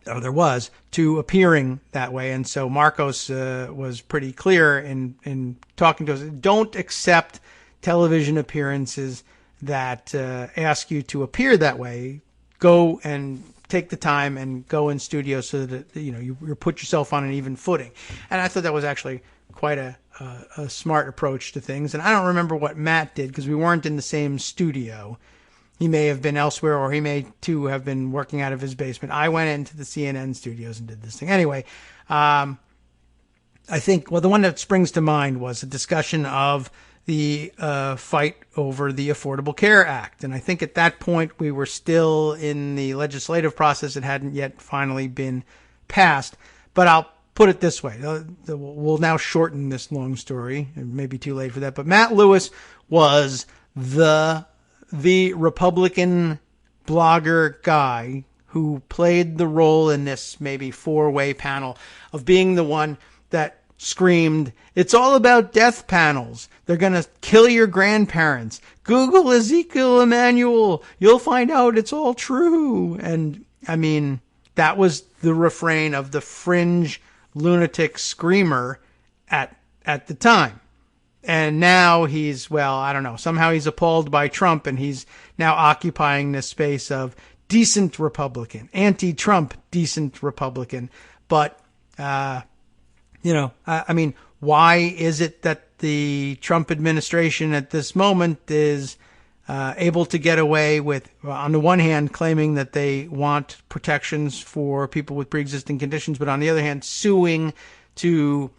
or there was, to appearing that way. And so Marcos was pretty clear in talking to us. Don't accept television appearances that ask you to appear that way. Go and take the time and go in studio so that you put yourself on an even footing. And I thought that was actually quite a smart approach to things. And I don't remember what Matt did because we weren't in the same studio. He may have been elsewhere, or he may too have been working out of his basement. I went into the CNN studios and did this thing. Anyway, I think, the one that springs to mind was a discussion of the fight over the Affordable Care Act. And I think at that point we were still in the legislative process. It hadn't yet finally been passed. But I'll put it this way. We'll now shorten this long story. It may be too late for that. But Matt Lewis was the Republican blogger guy who played the role in this maybe four-way panel of being the one that screamed, "It's all about death panels. They're going to kill your grandparents. Google Ezekiel Emanuel. You'll find out it's all true." And I mean, that was the refrain of the fringe lunatic screamer at the time. And now he's, well, I don't know, somehow he's appalled by Trump, and he's now occupying this space of decent Republican, anti-Trump decent Republican. But, I mean, why is it that the Trump administration at this moment is able to get away with, on the one hand, claiming that they want protections for people with pre-existing conditions, but on the other hand, suing to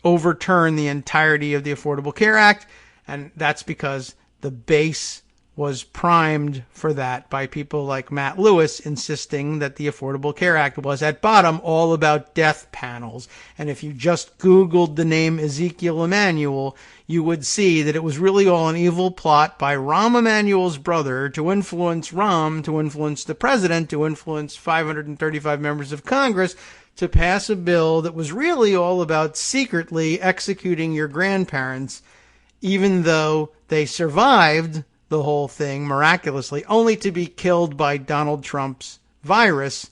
overturn the entirety of the Affordable Care Act? And that's because the base was primed for that by people like Matt Lewis insisting that the Affordable Care Act was at bottom all about death panels. And if you just Googled the name Ezekiel Emanuel, you would see that it was really all an evil plot by Rahm Emanuel's brother to influence Rahm, to influence the president, to influence 535 members of Congress to pass a bill that was really all about secretly executing your grandparents, even though they survived the whole thing miraculously, only to be killed by Donald Trump's virus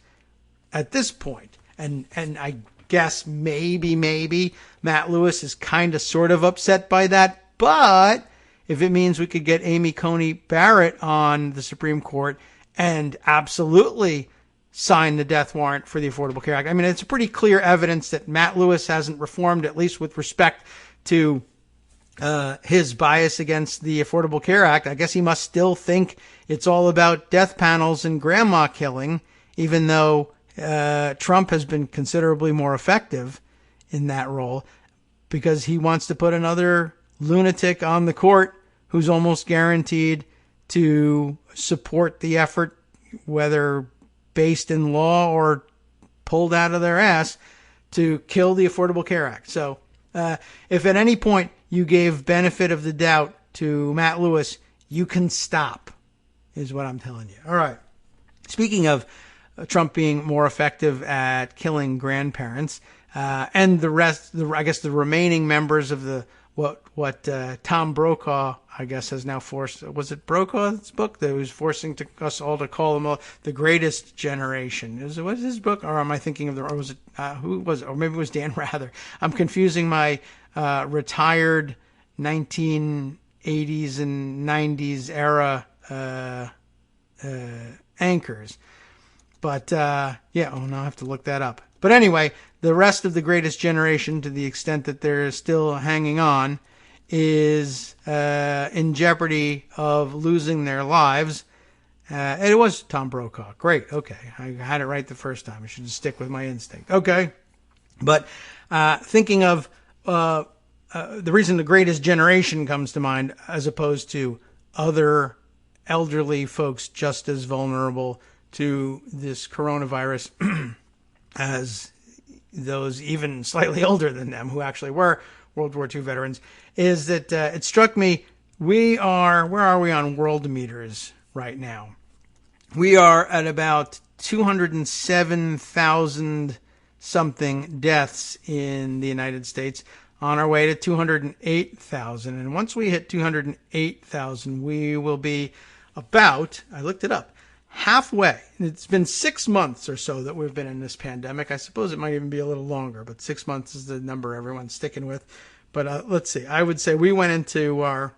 at this point. And I guess maybe Matt Lewis is kind of sort of upset by that. But if it means we could get Amy Coney Barrett on the Supreme Court and absolutely sign the death warrant for the Affordable Care Act, I mean, it's pretty clear evidence that Matt Lewis hasn't reformed, at least with respect to his bias against the Affordable Care Act. I guess he must still think it's all about death panels and grandma killing, even though Trump has been considerably more effective in that role, because he wants to put another lunatic on the court who's almost guaranteed to support the effort, whether based in law or pulled out of their ass, to kill the Affordable Care Act. So if at any point you gave benefit of the doubt to Matt Lewis, you can stop, is what I'm telling you. All right. Speaking of Trump being more effective at killing grandparents, and the rest, I guess the remaining members of the what Tom Brokaw, I guess, has now forced. Was it Brokaw's book that was forcing us all to call him the greatest generation? Was his book, or am I thinking of or was it who was it? Or maybe it was Dan Rather. I'm confusing my retired 1980s and 90s era anchors. But now I have to look that up. But anyway, the rest of the greatest generation, to the extent that they're still hanging on, is in jeopardy of losing their lives. It was Tom Brokaw. Great. Okay. I had it right the first time. I should just stick with my instinct. Okay. But thinking of the reason the greatest generation comes to mind, as opposed to other elderly folks just as vulnerable to this coronavirus as those even slightly older than them who actually were World War II veterans, is that it struck me, where are we on world meters right now? We are at about 207,000 something deaths in the United States, on our way to 208,000. And once we hit 208,000, we will be about, I looked it up, halfway. It's been 6 months or so that we've been in this pandemic. I suppose it might even be a little longer, but 6 months is the number everyone's sticking with. But let's see. I would say we went into our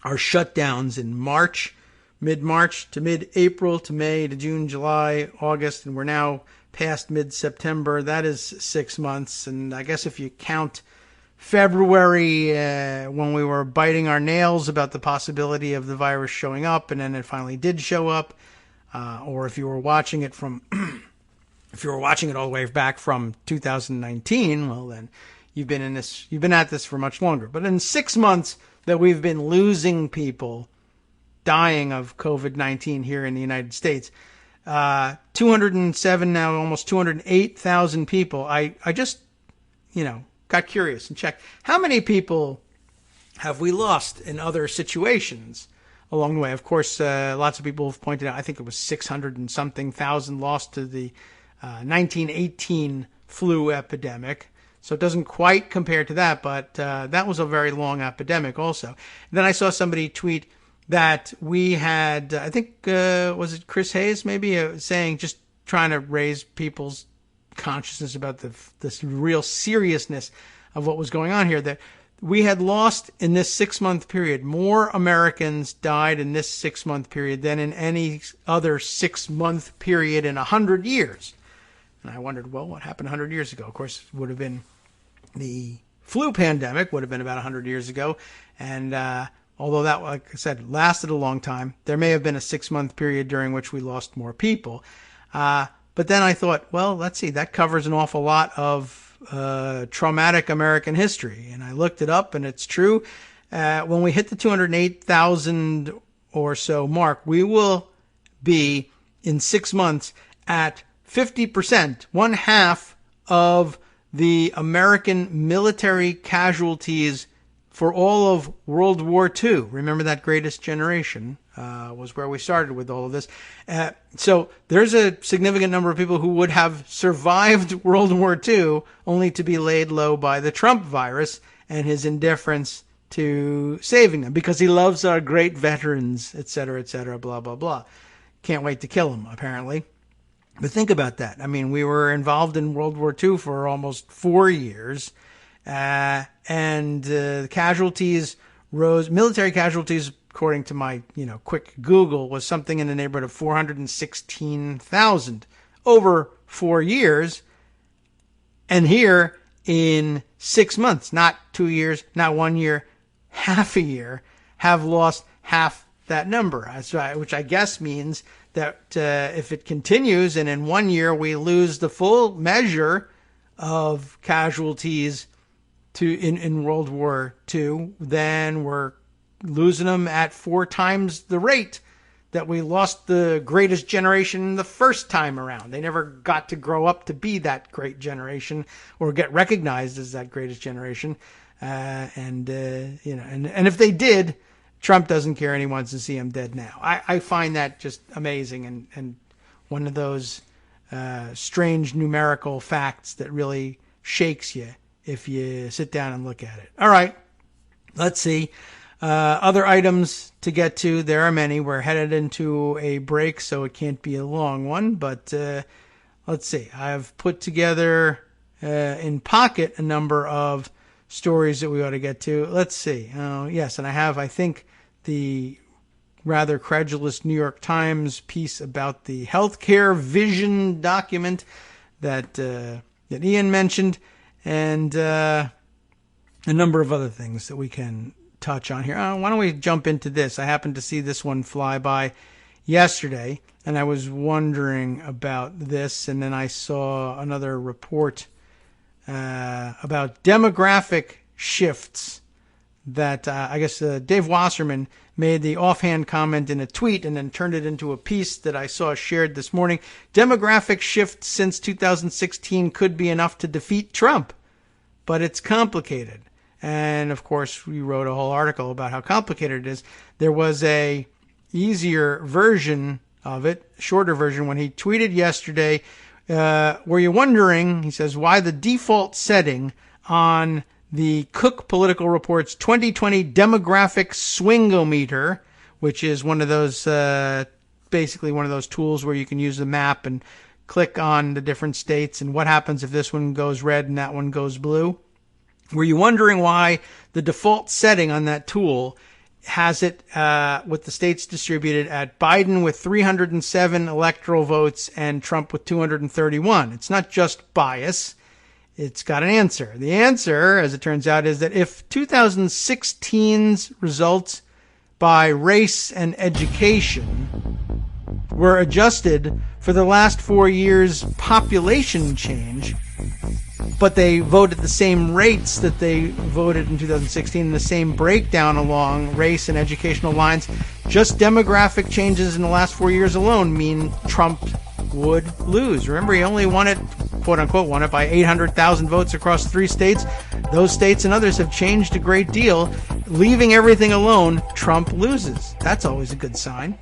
shutdowns in March, mid-March to mid-April to May to June, July, August, and we're now past mid-September. That is 6 months. And I guess if you count February, when we were biting our nails about the possibility of the virus showing up, and then it finally did show up, or if you were watching it all the way back from 2019, well then you've been at this for much longer. But in 6 months, that we've been losing people dying of COVID-19 here in the United States. 207 now, almost 208,000 people. I just, got curious and checked. How many people have we lost in other situations along the way? Of course, lots of people have pointed out, I think it was 600 and something thousand lost to the 1918 flu epidemic. So it doesn't quite compare to that, but that was a very long epidemic also. And then I saw somebody tweet that we had, I think, was it Chris Hayes maybe, saying, just trying to raise people's consciousness about this real seriousness of what was going on here, that we had lost in this 6-month period, more Americans died in this 6-month period than in any other 6-month period in 100 years. And I wondered, well, what happened 100 years ago? Of course, it would have been the flu pandemic, would have been about 100 years ago. And although that, like I said, lasted a long time, there may have been a 6-month period during which we lost more people. But then I thought, well, let's see, that covers an awful lot of traumatic American history. And I looked it up, and it's true. When we hit the 208,000 or so mark, we will be, in 6 months, at 50%, 1/2 of the American military casualties for all of World War II. Remember that Greatest Generation was where we started with all of this. So there's a significant number of people who would have survived World War II only to be laid low by the Trump virus and his indifference to saving them because he loves our great veterans, et cetera, blah, blah, blah. Can't wait to kill them, apparently. But think about that. I mean, we were involved in World War II for almost 4 years, and casualties rose. Military casualties, according to my quick Google, was something in the neighborhood of 416,000 over 4 years. And here in 6 months, not 2 years, not 1 year, half a year, have lost half that number, which I guess means that if it continues and in 1 year we lose the full measure of casualties in World War II, then we're losing them at 4 times the rate that we lost the greatest generation the first time around. They never got to grow up to be that great generation or get recognized as that greatest generation. And if they did, Trump doesn't care and he wants to see him dead now. I find that just amazing and one of those strange numerical facts that really shakes you if you sit down and look at it. All right, let's see. Other items to get to. There are many. We're headed into a break, so it can't be a long one. But let's see. I've put together in pocket a number of stories that we ought to get to. Let's see. Yes, and I have, I think, the rather credulous New York Times piece about the healthcare vision document that Ian mentioned, and a number of other things that we can touch on here. Why don't we jump into this? I happened to see this one fly by yesterday, and I was wondering about this, and then I saw another report about demographic shifts that I guess Dave Wasserman made the offhand comment in a tweet and then turned it into a piece that I saw shared this morning. Demographic shifts since 2016 could be enough to defeat Trump, but it's complicated. And of course, we wrote a whole article about how complicated it is. There was a easier version of it, shorter version, when he tweeted yesterday. Were you wondering, he says, why the default setting on the Cook Political Report's 2020 demographic swingometer, which is one of those, basically one of those tools where you can use the map and click on the different states and what happens if this one goes red and that one goes blue. Were you wondering why the default setting on that tool has it with the states distributed at Biden with 307 electoral votes and Trump with 231? It's not just bias. It's got an answer. The answer, as it turns out, is that if 2016's results by race and education were adjusted for the last 4 years' population change, but they vote at the same rates that they voted in 2016, the same breakdown along race and educational lines. Just demographic changes in the last 4 years alone mean Trump would lose. Remember, he only won it, quote-unquote, won it by 800,000 votes across 3 states. Those states and others have changed a great deal. Leaving everything alone, Trump loses. That's always a good sign.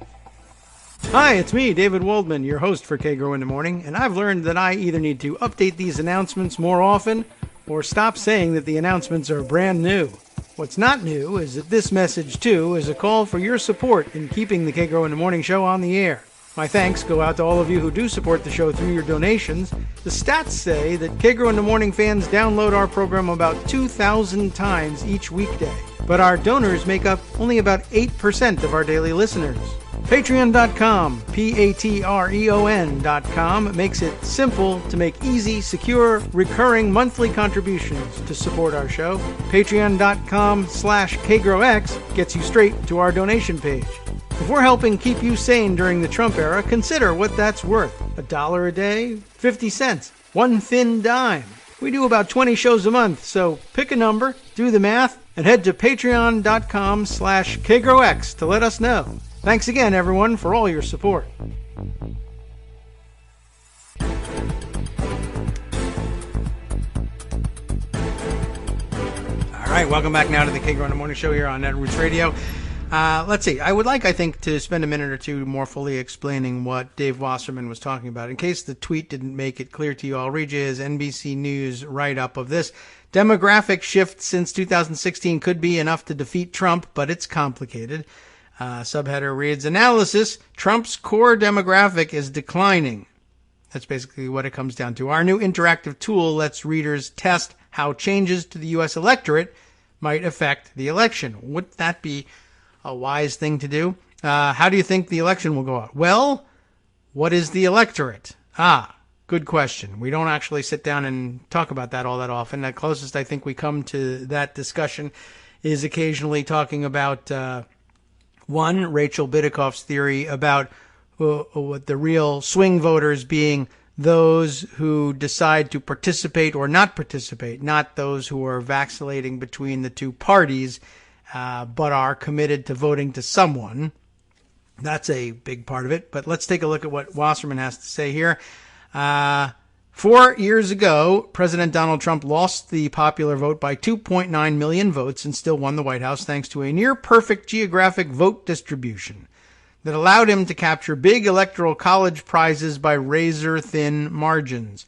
Hi, it's me, David Waldman, your host for Kagro in the Morning, and I've learned that I either need to update these announcements more often or stop saying that the announcements are brand new. What's not new is that this message, too, is a call for your support in keeping the Kagro in the Morning show on the air. My thanks go out to all of you who do support the show through your donations. The stats say that Kagro in the Morning fans download our program about 2,000 times each weekday, but our donors make up only about 8% of our daily listeners. Patreon.com, Patreon.com, makes it simple to make easy, secure, recurring monthly contributions to support our show. Patreon.com/KagroX gets you straight to our donation page. If we're helping keep you sane during the Trump era, consider what that's worth. $1 a day? 50 cents? One thin dime? We do about 20 shows a month, so pick a number, do the math, and head to Patreon.com/KagroX to let us know. Thanks again, everyone, for all your support. All right, welcome back now to the Kagro in the Morning Show here on Netroots Radio. Let's see. I would like, I think, to spend a minute or two more fully explaining what Dave Wasserman was talking about. In case the tweet didn't make it clear to you, I'll read you his NBC News write-up of this. Demographic shift since 2016 could be enough to defeat Trump, but it's complicated. Subheader reads, Analysis, Trump's core demographic is declining. That's basically what it comes down to. Our new interactive tool lets readers test how changes to the U.S. electorate might affect the election. Would that be a wise thing to do? How do you think the election will go out? Well, what is the electorate? Good question. We don't actually sit down and talk about that all that often. The closest I think we come to that discussion is occasionally talking about one, Rachel Bidikoff's theory about what the real swing voters being those who decide to participate or not participate, not those who are vacillating between the two parties, but are committed to voting to someone. That's a big part of it. But let's take a look at what Wasserman has to say here. 4 years ago, President Donald Trump lost the popular vote by 2.9 million votes and still won the White House thanks to a near-perfect geographic vote distribution that allowed him to capture big electoral college prizes by razor-thin margins.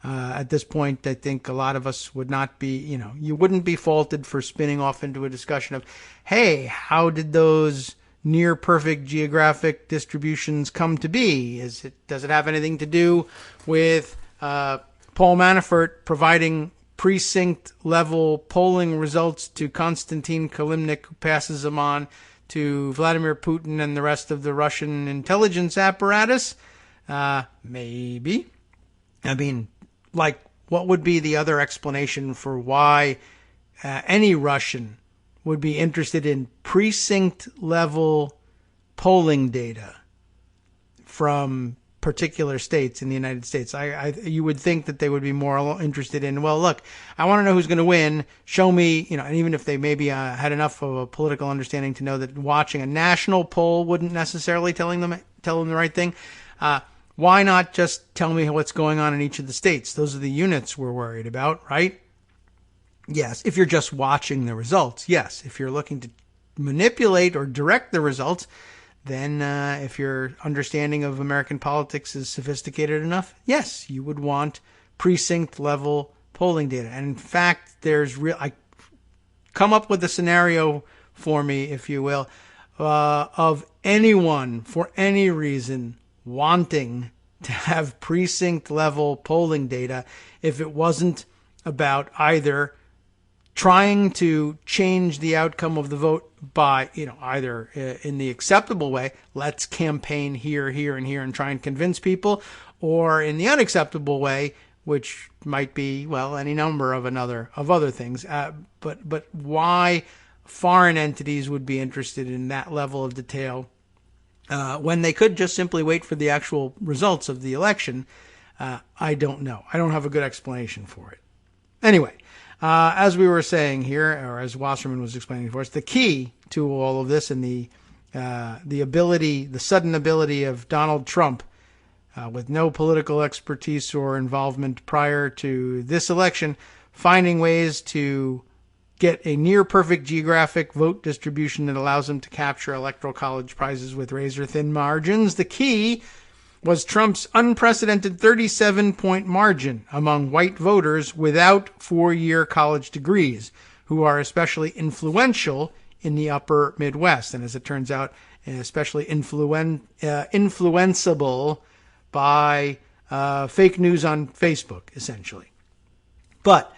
At this point, I think a lot of us would not be, you wouldn't be faulted for spinning off into a discussion of, hey, how did those near-perfect geographic distributions come to be? Does it have anything to do with Paul Manafort providing precinct-level polling results to Konstantin Kilimnik, who passes them on to Vladimir Putin and the rest of the Russian intelligence apparatus? Maybe. I mean, what would be the other explanation for why any Russian would be interested in precinct-level polling data from particular states in the United States? You would think that they would be more interested in, well, look, I want to know who's going to win. Show me, and even if they maybe had enough of a political understanding to know that watching a national poll wouldn't necessarily tell them the right thing. Why not just tell me what's going on in each of the states? Those are the units we're worried about, right? Yes, if you're just watching the results. Yes, if you're looking to manipulate or direct the results, then if your understanding of American politics is sophisticated enough, yes, you would want precinct-level polling data. And in fact, come up with a scenario for me, if you will, of anyone, for any reason, wanting to have precinct-level polling data if it wasn't about either trying to change the outcome of the vote by, either in the acceptable way, let's campaign here, here, and here and try and convince people, or in the unacceptable way, which might be, well, any number of other things. But why foreign entities would be interested in that level of detail when they could just simply wait for the actual results of the election, I don't know. I don't have a good explanation for it. Anyway, as we were saying here, or as Wasserman was explaining for us, the key to all of this and the sudden ability of Donald Trump, with no political expertise or involvement prior to this election, finding ways to get a near-perfect geographic vote distribution that allows him to capture electoral college prizes with razor-thin margins. The key was Trump's unprecedented 37-point margin among white voters without four-year college degrees, who are especially influential in the upper Midwest, and as it turns out, especially influenceable by fake news on Facebook, essentially. But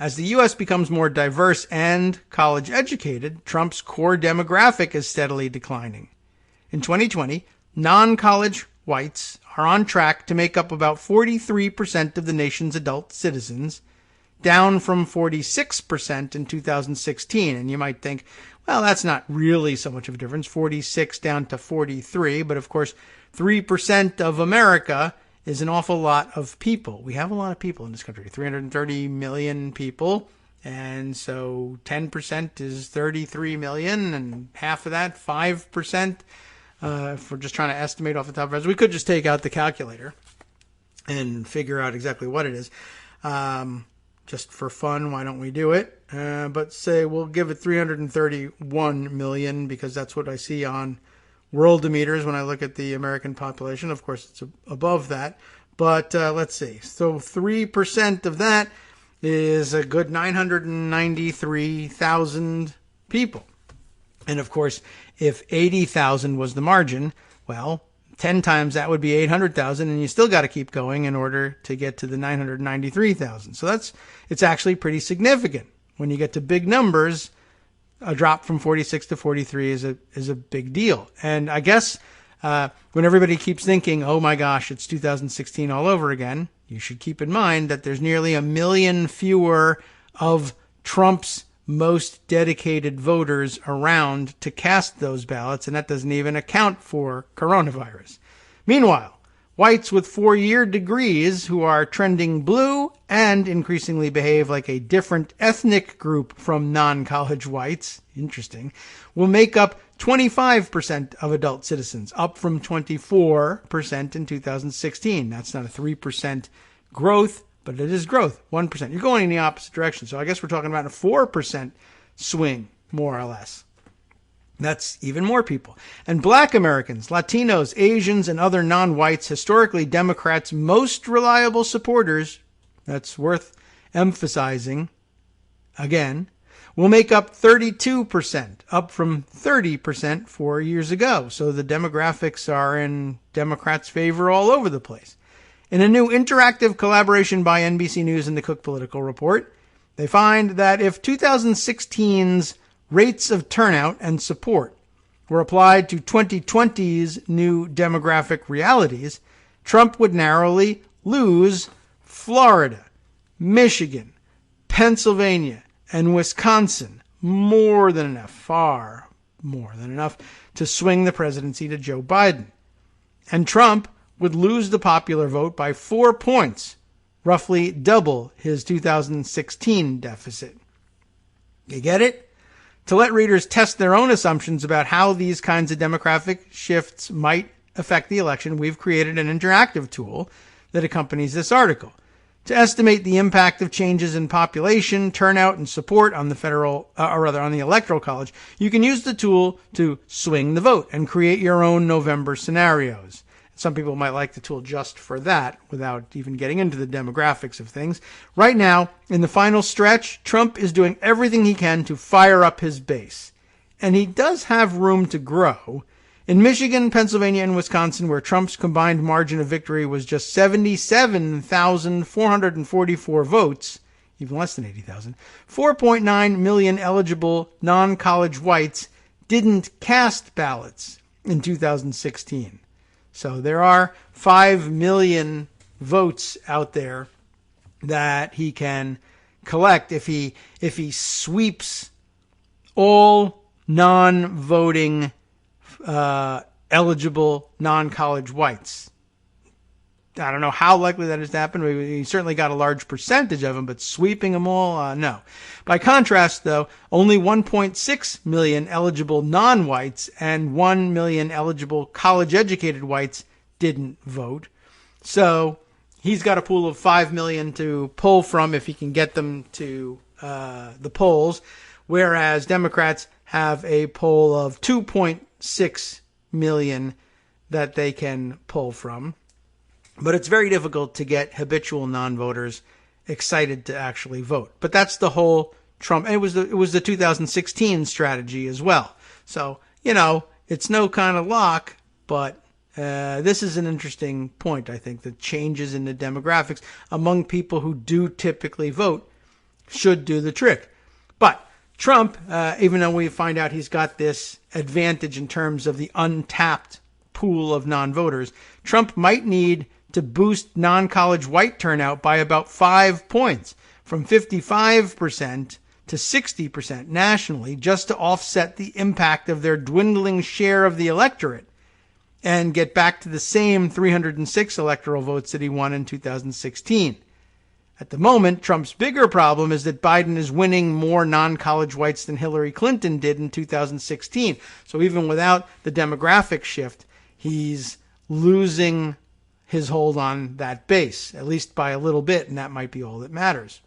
as the U.S. becomes more diverse and college-educated, Trump's core demographic is steadily declining. In 2020, non-college whites are on track to make up about 43% of the nation's adult citizens, down from 46% in 2016. And you might think, well, that's not really so much of a difference, 46 down to 43. But of course, 3% of America is an awful lot of people. We have a lot of people in this country, 330 million people. And so 10% is 33 million, and half of that, 5%, if we're just trying to estimate off the top of our heads. We could just take out the calculator and figure out exactly what it is. Just for fun, why don't we do it? But say we'll give it 331 million, because that's what I see on Worldometers when I look at the American population. Of course, it's above that. But let's see. So 3% of that is a good 993,000 people. And of course, if 80,000 was the margin, well, 10 times that would be 800,000, and you still got to keep going in order to get to the 993,000. So it's actually pretty significant. When you get to big numbers, a drop from 46 to 43 is a big deal. And I guess when everybody keeps thinking, oh my gosh, it's 2016 all over again, you should keep in mind that there's nearly 1 million fewer of Trump's most dedicated voters around to cast those ballots, and that doesn't even account for coronavirus. Meanwhile, whites with 4-year degrees who are trending blue and increasingly behave like a different ethnic group from non-college whites, interesting, will make up 25% of adult citizens, up from 24% in 2016. That's not a 3% growth, but it is growth, 1%. You're going in the opposite direction. So I guess we're talking about a 4% swing, more or less. That's even more people. And black Americans, Latinos, Asians, and other non-whites, historically Democrats' most reliable supporters, that's worth emphasizing, again, will make up 32%, up from 30% 4 years ago. So the demographics are in Democrats' favor all over the place. In a new interactive collaboration by NBC News and the Cook Political Report, they find that if 2016's rates of turnout and support were applied to 2020's new demographic realities, Trump would narrowly lose Florida, Michigan, Pennsylvania, and Wisconsin, more than enough, far more than enough, to swing the presidency to Joe Biden. And Trump would lose the popular vote by 4 points, roughly double his 2016 deficit. You get it? To let readers test their own assumptions about how these kinds of demographic shifts might affect the election, we've created an interactive tool that accompanies this article. To estimate the impact of changes in population, turnout, and support on the on the Electoral College, you can use the tool to swing the vote and create your own November scenarios. Some people might like the tool just for that, without even getting into the demographics of things. Right now, in the final stretch, Trump is doing everything he can to fire up his base. And he does have room to grow. In Michigan, Pennsylvania, and Wisconsin, where Trump's combined margin of victory was just 77,444 votes, even less than 80,000, 4.9 million eligible non-college whites didn't cast ballots in 2016. So there are 5 million votes out there that he can collect if he sweeps all non-voting eligible non-college whites. I don't know how likely that is to happen. He certainly got a large percentage of them, but sweeping them all, no. By contrast, though, only 1.6 million eligible non-whites and 1 million eligible college-educated whites didn't vote. So he's got a pool of 5 million to pull from if he can get them to the polls, whereas Democrats have a poll of 2.6 million that they can pull from. But it's very difficult to get habitual non-voters excited to actually vote. But that's the whole Trump. And it was the 2016 strategy as well. So, it's no kind of lock, but this is an interesting point, I think. The changes in the demographics among people who do typically vote should do the trick. But Trump, even though we find out he's got this advantage in terms of the untapped pool of non-voters, Trump might need to boost non-college white turnout by about 5 points, from 55% to 60% nationally, just to offset the impact of their dwindling share of the electorate and get back to the same 306 electoral votes that he won in 2016. At the moment, Trump's bigger problem is that Biden is winning more non-college whites than Hillary Clinton did in 2016. So even without the demographic shift, he's losing his hold on that base, at least by a little bit, and that might be all that matters.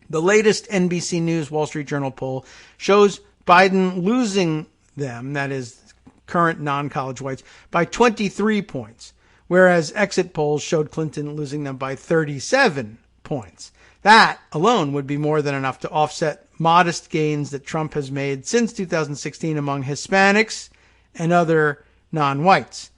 The latest NBC News Wall Street Journal poll shows Biden losing them, that is, current non-college whites, by 23 points, whereas exit polls showed Clinton losing them by 37 points. That alone would be more than enough to offset modest gains that Trump has made since 2016 among Hispanics and other non-whites.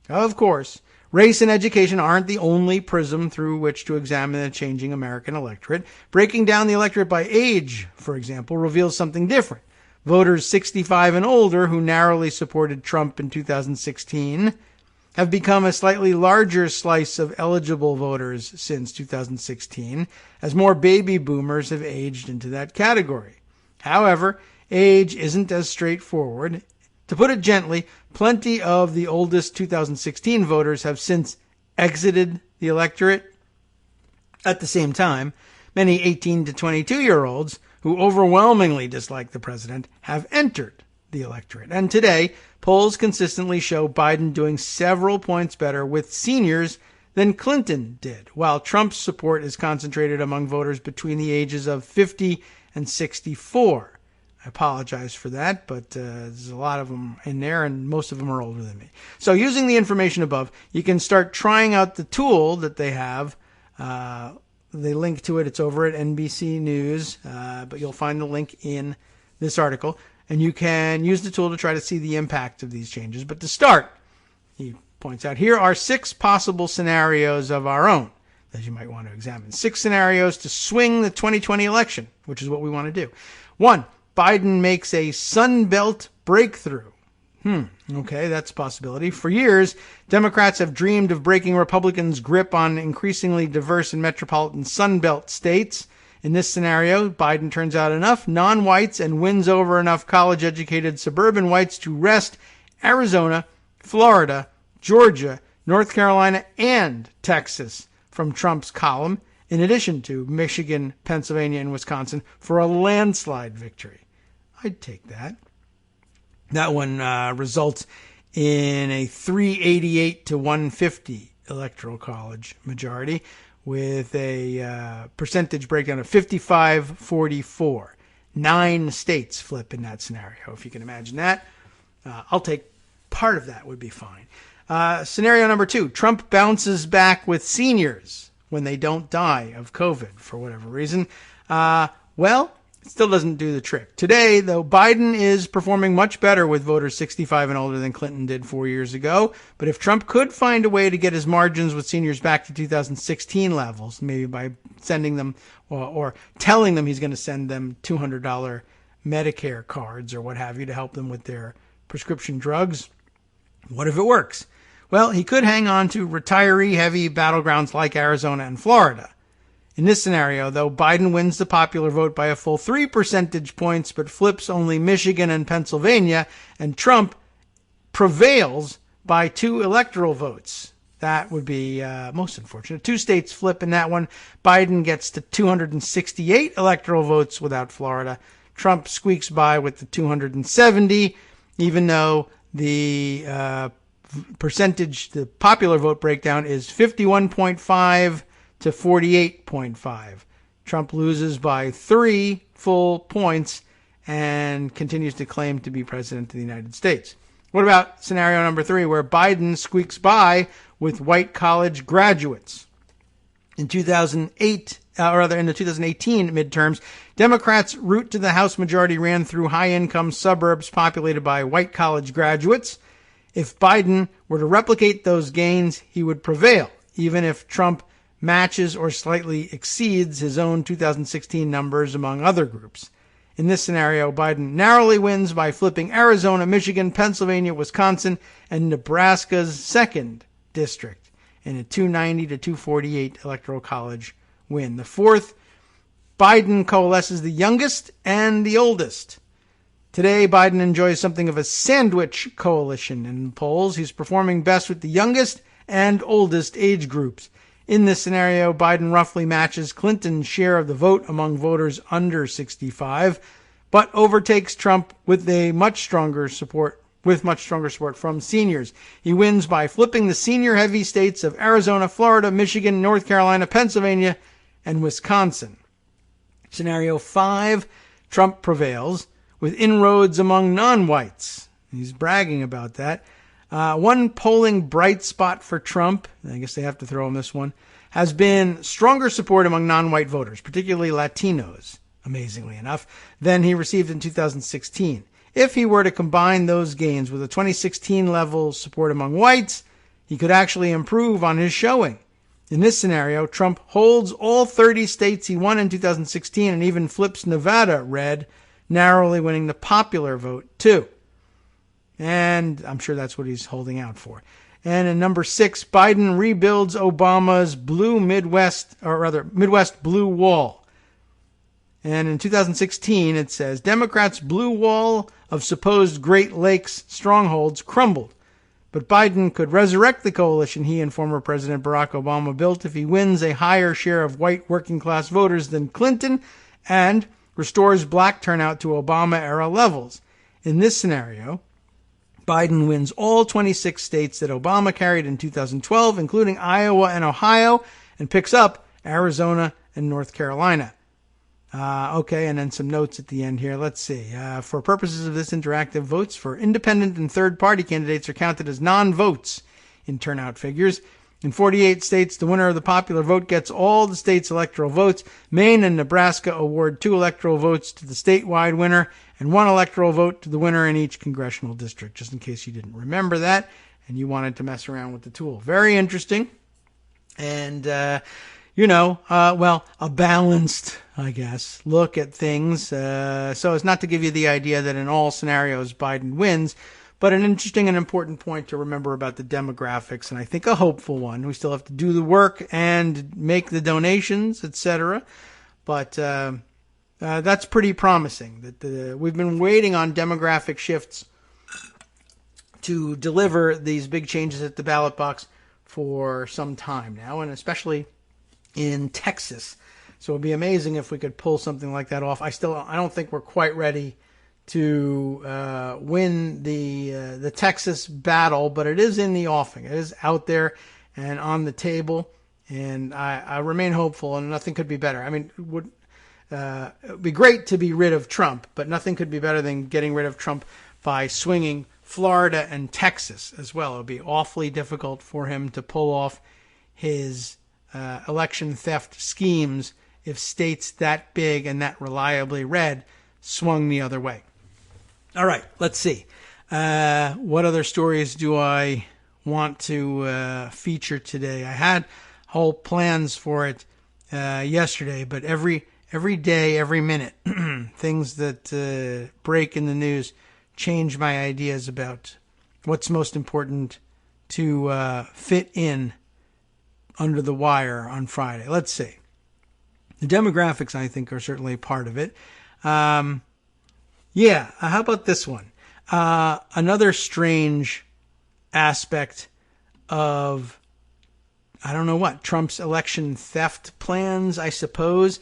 Of course, race and education aren't the only prism through which to examine the changing American electorate. Breaking down the electorate by age, for example, reveals something different. Voters 65 and older who narrowly supported Trump in 2016 have become a slightly larger slice of eligible voters since 2016, as more baby boomers have aged into that category. However, age isn't as straightforward. To put it gently, plenty of the oldest 2016 voters have since exited the electorate. At the same time, many 18 to 22-year-olds who overwhelmingly dislike the president have entered the electorate. And today, polls consistently show Biden doing several points better with seniors than Clinton did, while Trump's support is concentrated among voters between the ages of 50 and 64. I apologize for that, but there's a lot of them in there, and most of them are older than me. So using the information above, you can start trying out the tool that they have. They link to it. It's over at NBC News, but you'll find the link in this article. And you can use the tool to try to see the impact of these changes. But to start, he points out, here are 6 possible scenarios of our own that you might want to examine. 6 scenarios to swing the 2020 election, which is what we want to do. 1, Biden makes a Sun Belt breakthrough. Okay, that's a possibility. For years, Democrats have dreamed of breaking Republicans' grip on increasingly diverse and metropolitan Sun Belt states. In this scenario, Biden turns out enough non-whites and wins over enough college-educated suburban whites to wrest Arizona, Florida, Georgia, North Carolina, and Texas from Trump's column, in addition to Michigan, Pennsylvania, and Wisconsin, for a landslide victory. I'd take that. That one results in a 388 to 150 electoral college majority with a percentage breakdown of 55-44. 9 states flip in that scenario, if you can imagine that. I'll take part of that would be fine. Scenario number 2, Trump bounces back with seniors when they don't die of COVID for whatever reason. Well, it still doesn't do the trick. Today, though, Biden is performing much better with voters 65 and older than Clinton did 4 years ago. But if Trump could find a way to get his margins with seniors back to 2016 levels, maybe by sending them or telling them he's going to send them $200 Medicare cards or what have you to help them with their prescription drugs, what if it works? Well, he could hang on to retiree-heavy battlegrounds like Arizona and Florida. In this scenario, though, Biden wins the popular vote by a full 3 percentage points, but flips only Michigan and Pennsylvania, and Trump prevails by 2 electoral votes. That would be most unfortunate. 2 states flip in that one. Biden gets to 268 electoral votes without Florida. Trump squeaks by with the 270, even though the percentage, the popular vote breakdown is 51.5 to 48.5. Trump loses by 3 full points and continues to claim to be president of the United States. What about scenario number 3, where Biden squeaks by with white college graduates? In 2008, or rather in the 2018 midterms, Democrats' route to the House majority ran through high-income suburbs populated by white college graduates. If Biden were to replicate those gains, he would prevail, even if Trump matches or slightly exceeds his own 2016 numbers among other groups. In this scenario, Biden narrowly wins by flipping Arizona, Michigan, Pennsylvania, Wisconsin, and Nebraska's 2nd district in a 290 to 248 electoral college win. The 4th, Biden coalesces the youngest and the oldest. Today, Biden enjoys something of a sandwich coalition in polls. He's performing best with the youngest and oldest age groups. In this scenario, Biden roughly matches Clinton's share of the vote among voters under 65, but overtakes Trump with much stronger support from seniors. He wins by flipping the senior-heavy states of Arizona, Florida, Michigan, North Carolina, Pennsylvania, and Wisconsin. Scenario 5, Trump prevails with inroads among non-whites. He's bragging about that. One polling bright spot for Trump, I guess they have to throw him this one, has been stronger support among non-white voters, particularly Latinos, amazingly enough, than he received in 2016. If he were to combine those gains with a 2016 level support among whites, he could actually improve on his showing. In this scenario, Trump holds all 30 states he won in 2016 and even flips Nevada red, narrowly winning the popular vote too. And I'm sure that's what he's holding out for. And in number 6, Biden rebuilds Obama's Midwest blue wall. And in 2016, it says, Democrats' blue wall of supposed Great Lakes strongholds crumbled. But Biden could resurrect the coalition he and former President Barack Obama built if he wins a higher share of white working-class voters than Clinton and restores black turnout to Obama-era levels. In this scenario, Biden wins all 26 states that Obama carried in 2012, including Iowa and Ohio, and picks up Arizona and North Carolina. Okay, and then some notes at the end here. Let's see. For purposes of this interactive, votes for independent and third-party candidates are counted as non-votes in turnout figures. In 48 states, the winner of the popular vote gets all the state's electoral votes. Maine and Nebraska award 2 electoral votes to the statewide winner and 1 electoral vote to the winner in each congressional district, just in case you didn't remember that and you wanted to mess around with the tool. Very interesting. And, a balanced, I guess, look at things. So as not to give you the idea that in all scenarios Biden wins, but an interesting and important point to remember about the demographics, and I think a hopeful one. We still have to do the work and make the donations, etc. But that's pretty promising. That we've been waiting on demographic shifts to deliver these big changes at the ballot box for some time now, and especially in Texas. So it would be amazing if we could pull something like that off. I don't think we're quite ready to win the Texas battle, but it is in the offing. It is out there and on the table, and I remain hopeful, and nothing could be better. I mean, it would be great to be rid of Trump, but nothing could be better than getting rid of Trump by swinging Florida and Texas as well. It would be awfully difficult for him to pull off his election theft schemes if states that big and that reliably red swung the other way. All right, let's see. What other stories do I want to feature today? I had whole plans for it yesterday, but every day, every minute, things that break in the news change my ideas about what's most important to fit in under the wire on Friday. Let's see. The demographics, I think, are certainly part of it. How about this one? Another strange aspect of I don't know what, Trump's election theft plans, I suppose.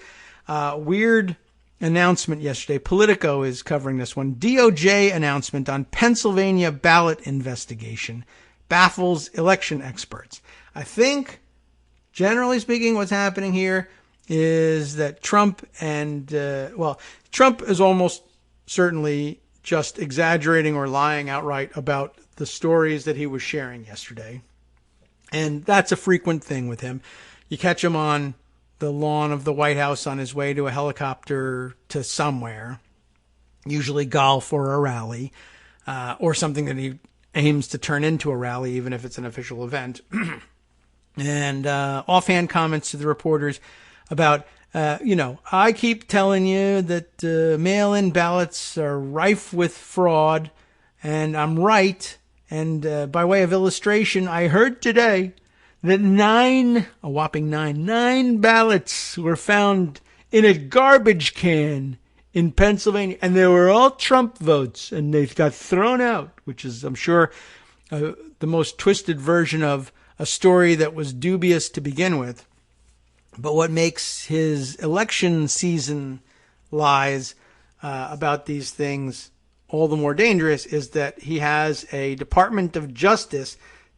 Weird announcement yesterday. Politico is covering this one. DOJ announcement on Pennsylvania ballot investigation baffles election experts. I think, generally speaking, what's happening here is that Trump Trump is almost certainly just exaggerating or lying outright about the stories that he was sharing yesterday. And that's a frequent thing with him. You catch him on the lawn of the White House on his way to a helicopter to somewhere, usually golf or a rally, or something that he aims to turn into a rally, even if it's an official event. And offhand comments to the reporters about, I keep telling you that mail-in ballots are rife with fraud, and I'm right. And by way of illustration, I heard today that nine ballots were found in a garbage can in Pennsylvania, and they were all Trump votes, and they got thrown out, which is, I'm sure, the most twisted version of a story that was dubious to begin with. But what makes his election season lies about these things all the more dangerous is that he has a Department of Justice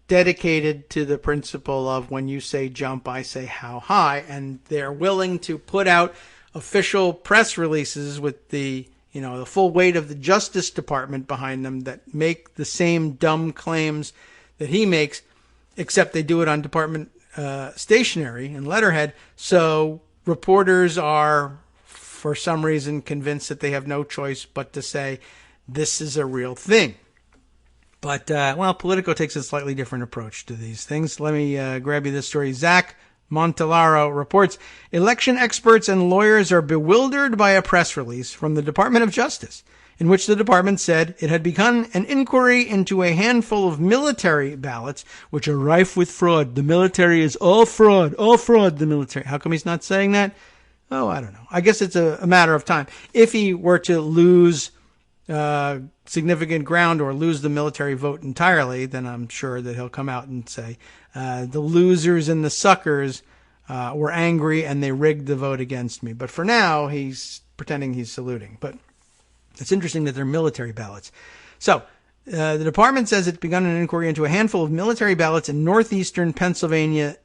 dedicated to the principle of when you say jump, I say how high, and they're willing to put out official press releases with the full weight of the Justice Department behind them that make the same dumb claims that he makes, except they do it on department stationery and letterhead. So reporters are, for some reason, convinced that they have no choice but to say, this is a real thing. But, Politico takes a slightly different approach to these things. Let me grab you this story. Zach Montellaro reports, election experts and lawyers are bewildered by a press release from the Department of Justice, in which the department said it had begun an inquiry into a handful of military ballots, which are rife with fraud. The military is all fraud, the military. How come he's not saying that? Oh, I don't know. I guess it's a matter of time. If he were to lose significant ground or lose the military vote entirely, then I'm sure that he'll come out and say the losers and the suckers were angry and they rigged the vote against me. But for now, he's pretending he's saluting. But it's interesting that they're military ballots. So the department says it's begun an inquiry into a handful of military ballots in northeastern Pennsylvania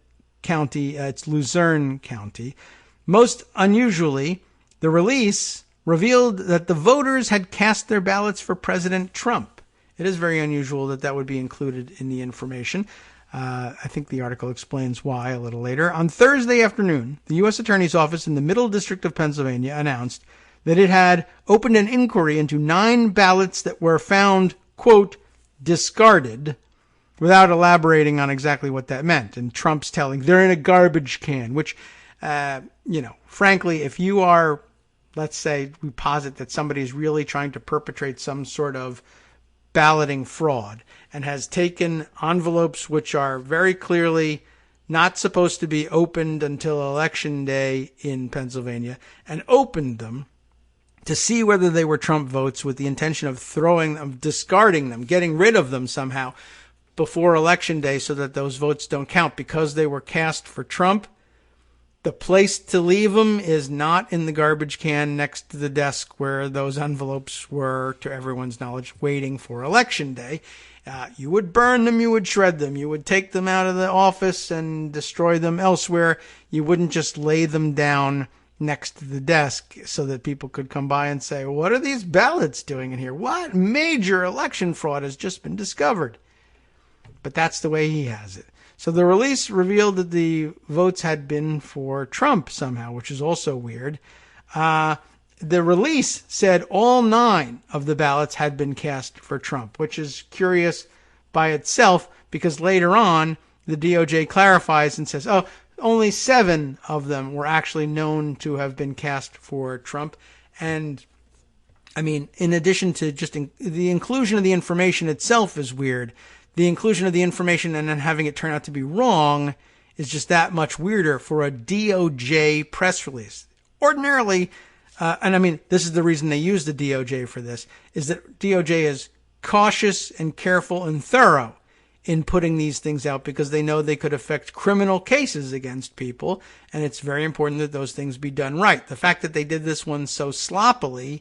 County. It's Luzerne County. Most unusually, the release revealed that the voters had cast their ballots for President Trump. It is very unusual that would be included in the information. I think the article explains why a little later. On Thursday afternoon, the U.S. Attorney's Office in the Middle District of Pennsylvania announced that it had opened an inquiry into 9 ballots that were found, quote, discarded, without elaborating on exactly what that meant. And Trump's telling, they're in a garbage can, which, frankly, if you are, let's say we posit that somebody is really trying to perpetrate some sort of balloting fraud and has taken envelopes which are very clearly not supposed to be opened until Election Day in Pennsylvania and opened them to see whether they were Trump votes with the intention of throwing them, discarding them, getting rid of them somehow before Election Day so that those votes don't count because they were cast for Trump. The place to leave them is not in the garbage can next to the desk where those envelopes were, to everyone's knowledge, waiting for Election Day. You would burn them, you would shred them, you would take them out of the office and destroy them elsewhere. You wouldn't just lay them down next to the desk so that people could come by and say, what are these ballots doing in here? What major election fraud has just been discovered? But that's the way he has it. So the release revealed that the votes had been for Trump somehow, which is also weird. The release said all 9 of the ballots had been cast for Trump, which is curious by itself because later on the DOJ clarifies and says, only 7 of them were actually known to have been cast for Trump. And I mean, in addition to just the inclusion of the information itself is weird. The inclusion of the information and then having it turn out to be wrong is just that much weirder for a DOJ press release. Ordinarily, and I mean, this is the reason they use the DOJ for this, is that DOJ is cautious and careful and thorough in putting these things out because they know they could affect criminal cases against people, and it's very important that those things be done right. The fact that they did this one so sloppily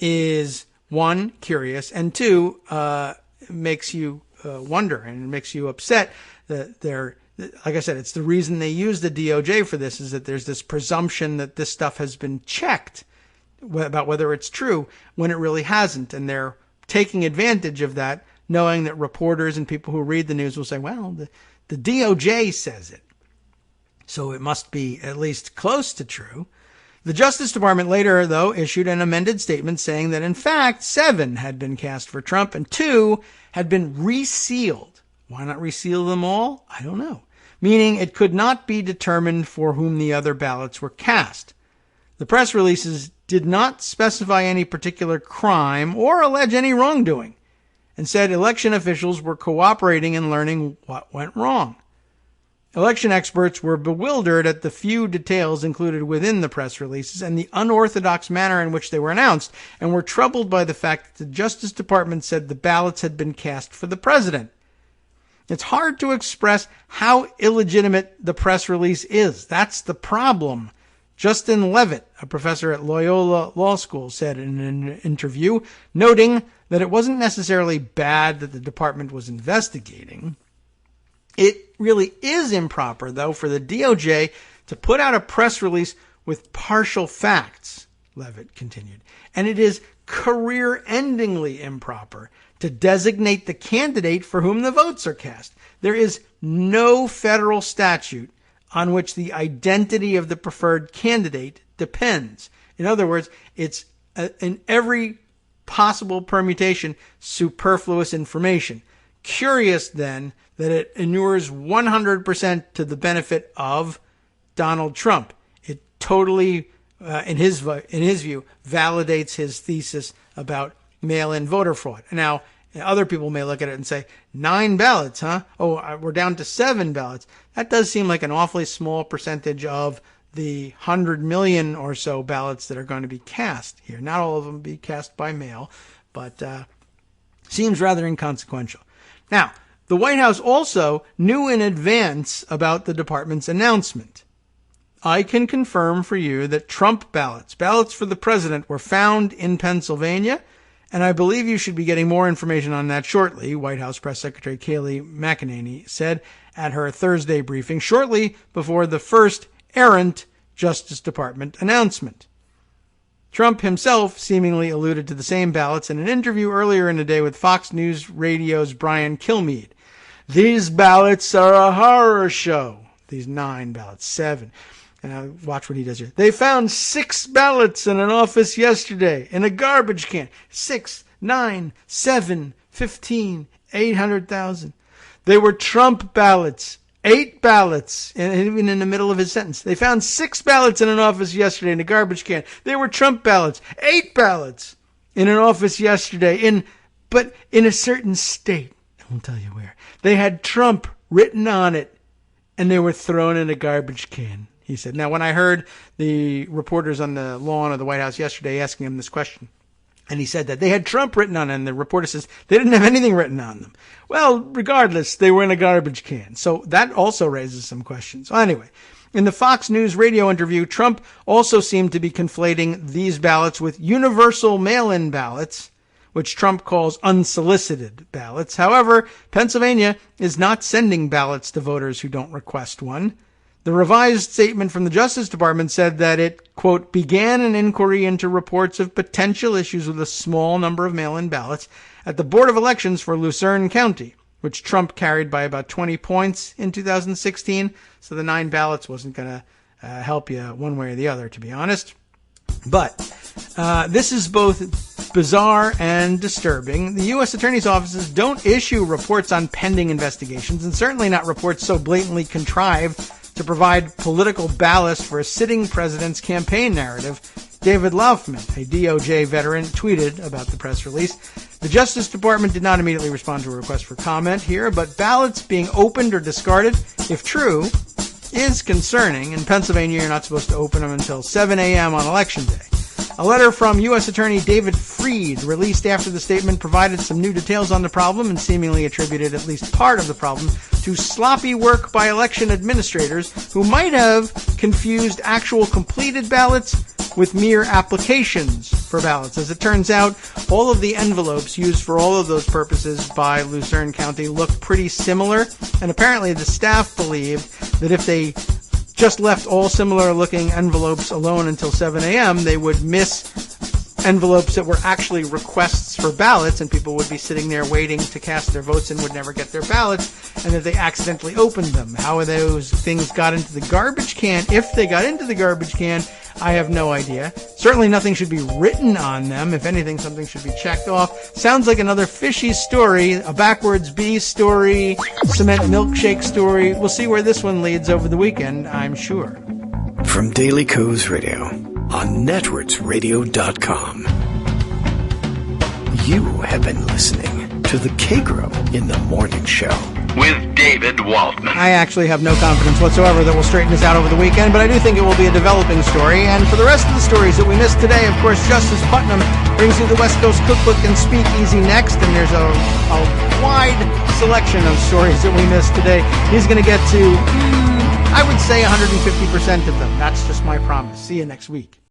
is, one, curious, and two, makes you wonder and makes you upset that they're, like I said, it's the reason they use the DOJ for this, is that there's this presumption that this stuff has been checked about whether it's true when it really hasn't, and they're taking advantage of that, knowing that reporters and people who read the news will say, well, the DOJ says it, so it must be at least close to true. The Justice Department later, though, issued an amended statement saying that, in fact, 7 had been cast for Trump and 2 had been resealed. Why not reseal them all? I don't know. Meaning it could not be determined for whom the other ballots were cast. The press releases did not specify any particular crime or allege any wrongdoing, and said election officials were cooperating in learning what went wrong. Election experts were bewildered at the few details included within the press releases and the unorthodox manner in which they were announced, and were troubled by the fact that the Justice Department said the ballots had been cast for the president. It's hard to express how illegitimate the press release is. That's the problem. Justin Levitt, a professor at Loyola Law School, said in an interview, noting that it wasn't necessarily bad that the department was investigating. It really is improper, though, for the DOJ to put out a press release with partial facts, Levitt continued. And it is career-endingly improper to designate the candidate for whom the votes are cast. There is no federal statute on which the identity of the preferred candidate depends. In other words, it's in every possible permutation superfluous information. Curious, then, that it inures 100% to the benefit of Donald Trump. It totally, in his view, validates his thesis about mail-in voter fraud. Now, other people may look at it and say, 9 ballots, huh? Oh, we're down to 7 ballots. That does seem like an awfully small percentage of the 100 million or so ballots that are going to be cast here. Not all of them be cast by mail, but seems rather inconsequential. Now, the White House also knew in advance about the department's announcement. I can confirm for you that Trump ballots for the president, were found in Pennsylvania, and I believe you should be getting more information on that shortly, White House Press Secretary Kayleigh McEnany said at her Thursday briefing, shortly before the first errant Justice Department announcement. Trump himself seemingly alluded to the same ballots in an interview earlier in the day with Fox News Radio's Brian Kilmeade. These ballots are a horror show. These 9 ballots, 7. And watch what he does here. They found 6 ballots in an office yesterday in a garbage can. 6, 9, 7, 15, 800,000. They were Trump ballots. 8 ballots, and even in the middle of his sentence. They found 6 ballots in an office yesterday in a garbage can. They were Trump ballots. 8 ballots in an office yesterday, but in a certain state. I won't tell you where. They had Trump written on it, and they were thrown in a garbage can, he said. Now, when I heard the reporters on the lawn of the White House yesterday asking him this question, and he said that they had Trump written on it, and the reporter says they didn't have anything written on them. Well, regardless, they were in a garbage can. So that also raises some questions. Well, anyway, in the Fox News radio interview, Trump also seemed to be conflating these ballots with universal mail-in ballots, which Trump calls unsolicited ballots. However, Pennsylvania is not sending ballots to voters who don't request one. The revised statement from the Justice Department said that it, quote, began an inquiry into reports of potential issues with a small number of mail-in ballots at the Board of Elections for Lucerne County, which Trump carried by about 20 points in 2016. So the 9 ballots wasn't going to help you one way or the other, to be honest. But this is both bizarre and disturbing. The U.S. Attorney's offices don't issue reports on pending investigations, and certainly not reports so blatantly contrived to provide political ballast for a sitting president's campaign narrative. David Laufman, a DOJ veteran, tweeted about the press release. The Justice Department did not immediately respond to a request for comment here, but ballots being opened or discarded, if true, is concerning. In Pennsylvania, you're not supposed to open them until 7 a.m. on Election Day. A letter from U.S. Attorney David Freed, released after the statement, provided some new details on the problem and seemingly attributed at least part of the problem to sloppy work by election administrators who might have confused actual completed ballots with mere applications for ballots. As it turns out, all of the envelopes used for all of those purposes by Lucerne County look pretty similar, and apparently the staff believed that if they just left all similar-looking envelopes alone until 7 a.m., they would miss envelopes that were actually requests for ballots, and people would be sitting there waiting to cast their votes and would never get their ballots, and that they accidentally opened them. How those things got into the garbage can, if they got into the garbage can, I have no idea. Certainly nothing should be written on them. If anything, something should be checked off. Sounds like another fishy story, a backwards bee story, cement milkshake story. We'll see where this one leads over the weekend, I'm sure. From Daily Kos Radio on networksradio.com. You have been listening to the Kagro in the Morning Show with David Waldman. I actually have no confidence whatsoever that we'll straighten this out over the weekend, but I do think it will be a developing story. And for the rest of the stories that we missed today, of course, Justice Putnam brings you the West Coast Cookbook and Speakeasy next, and there's a wide selection of stories that we missed today. He's going to get to, I would say, 150% of them. That's just my promise. See you next week.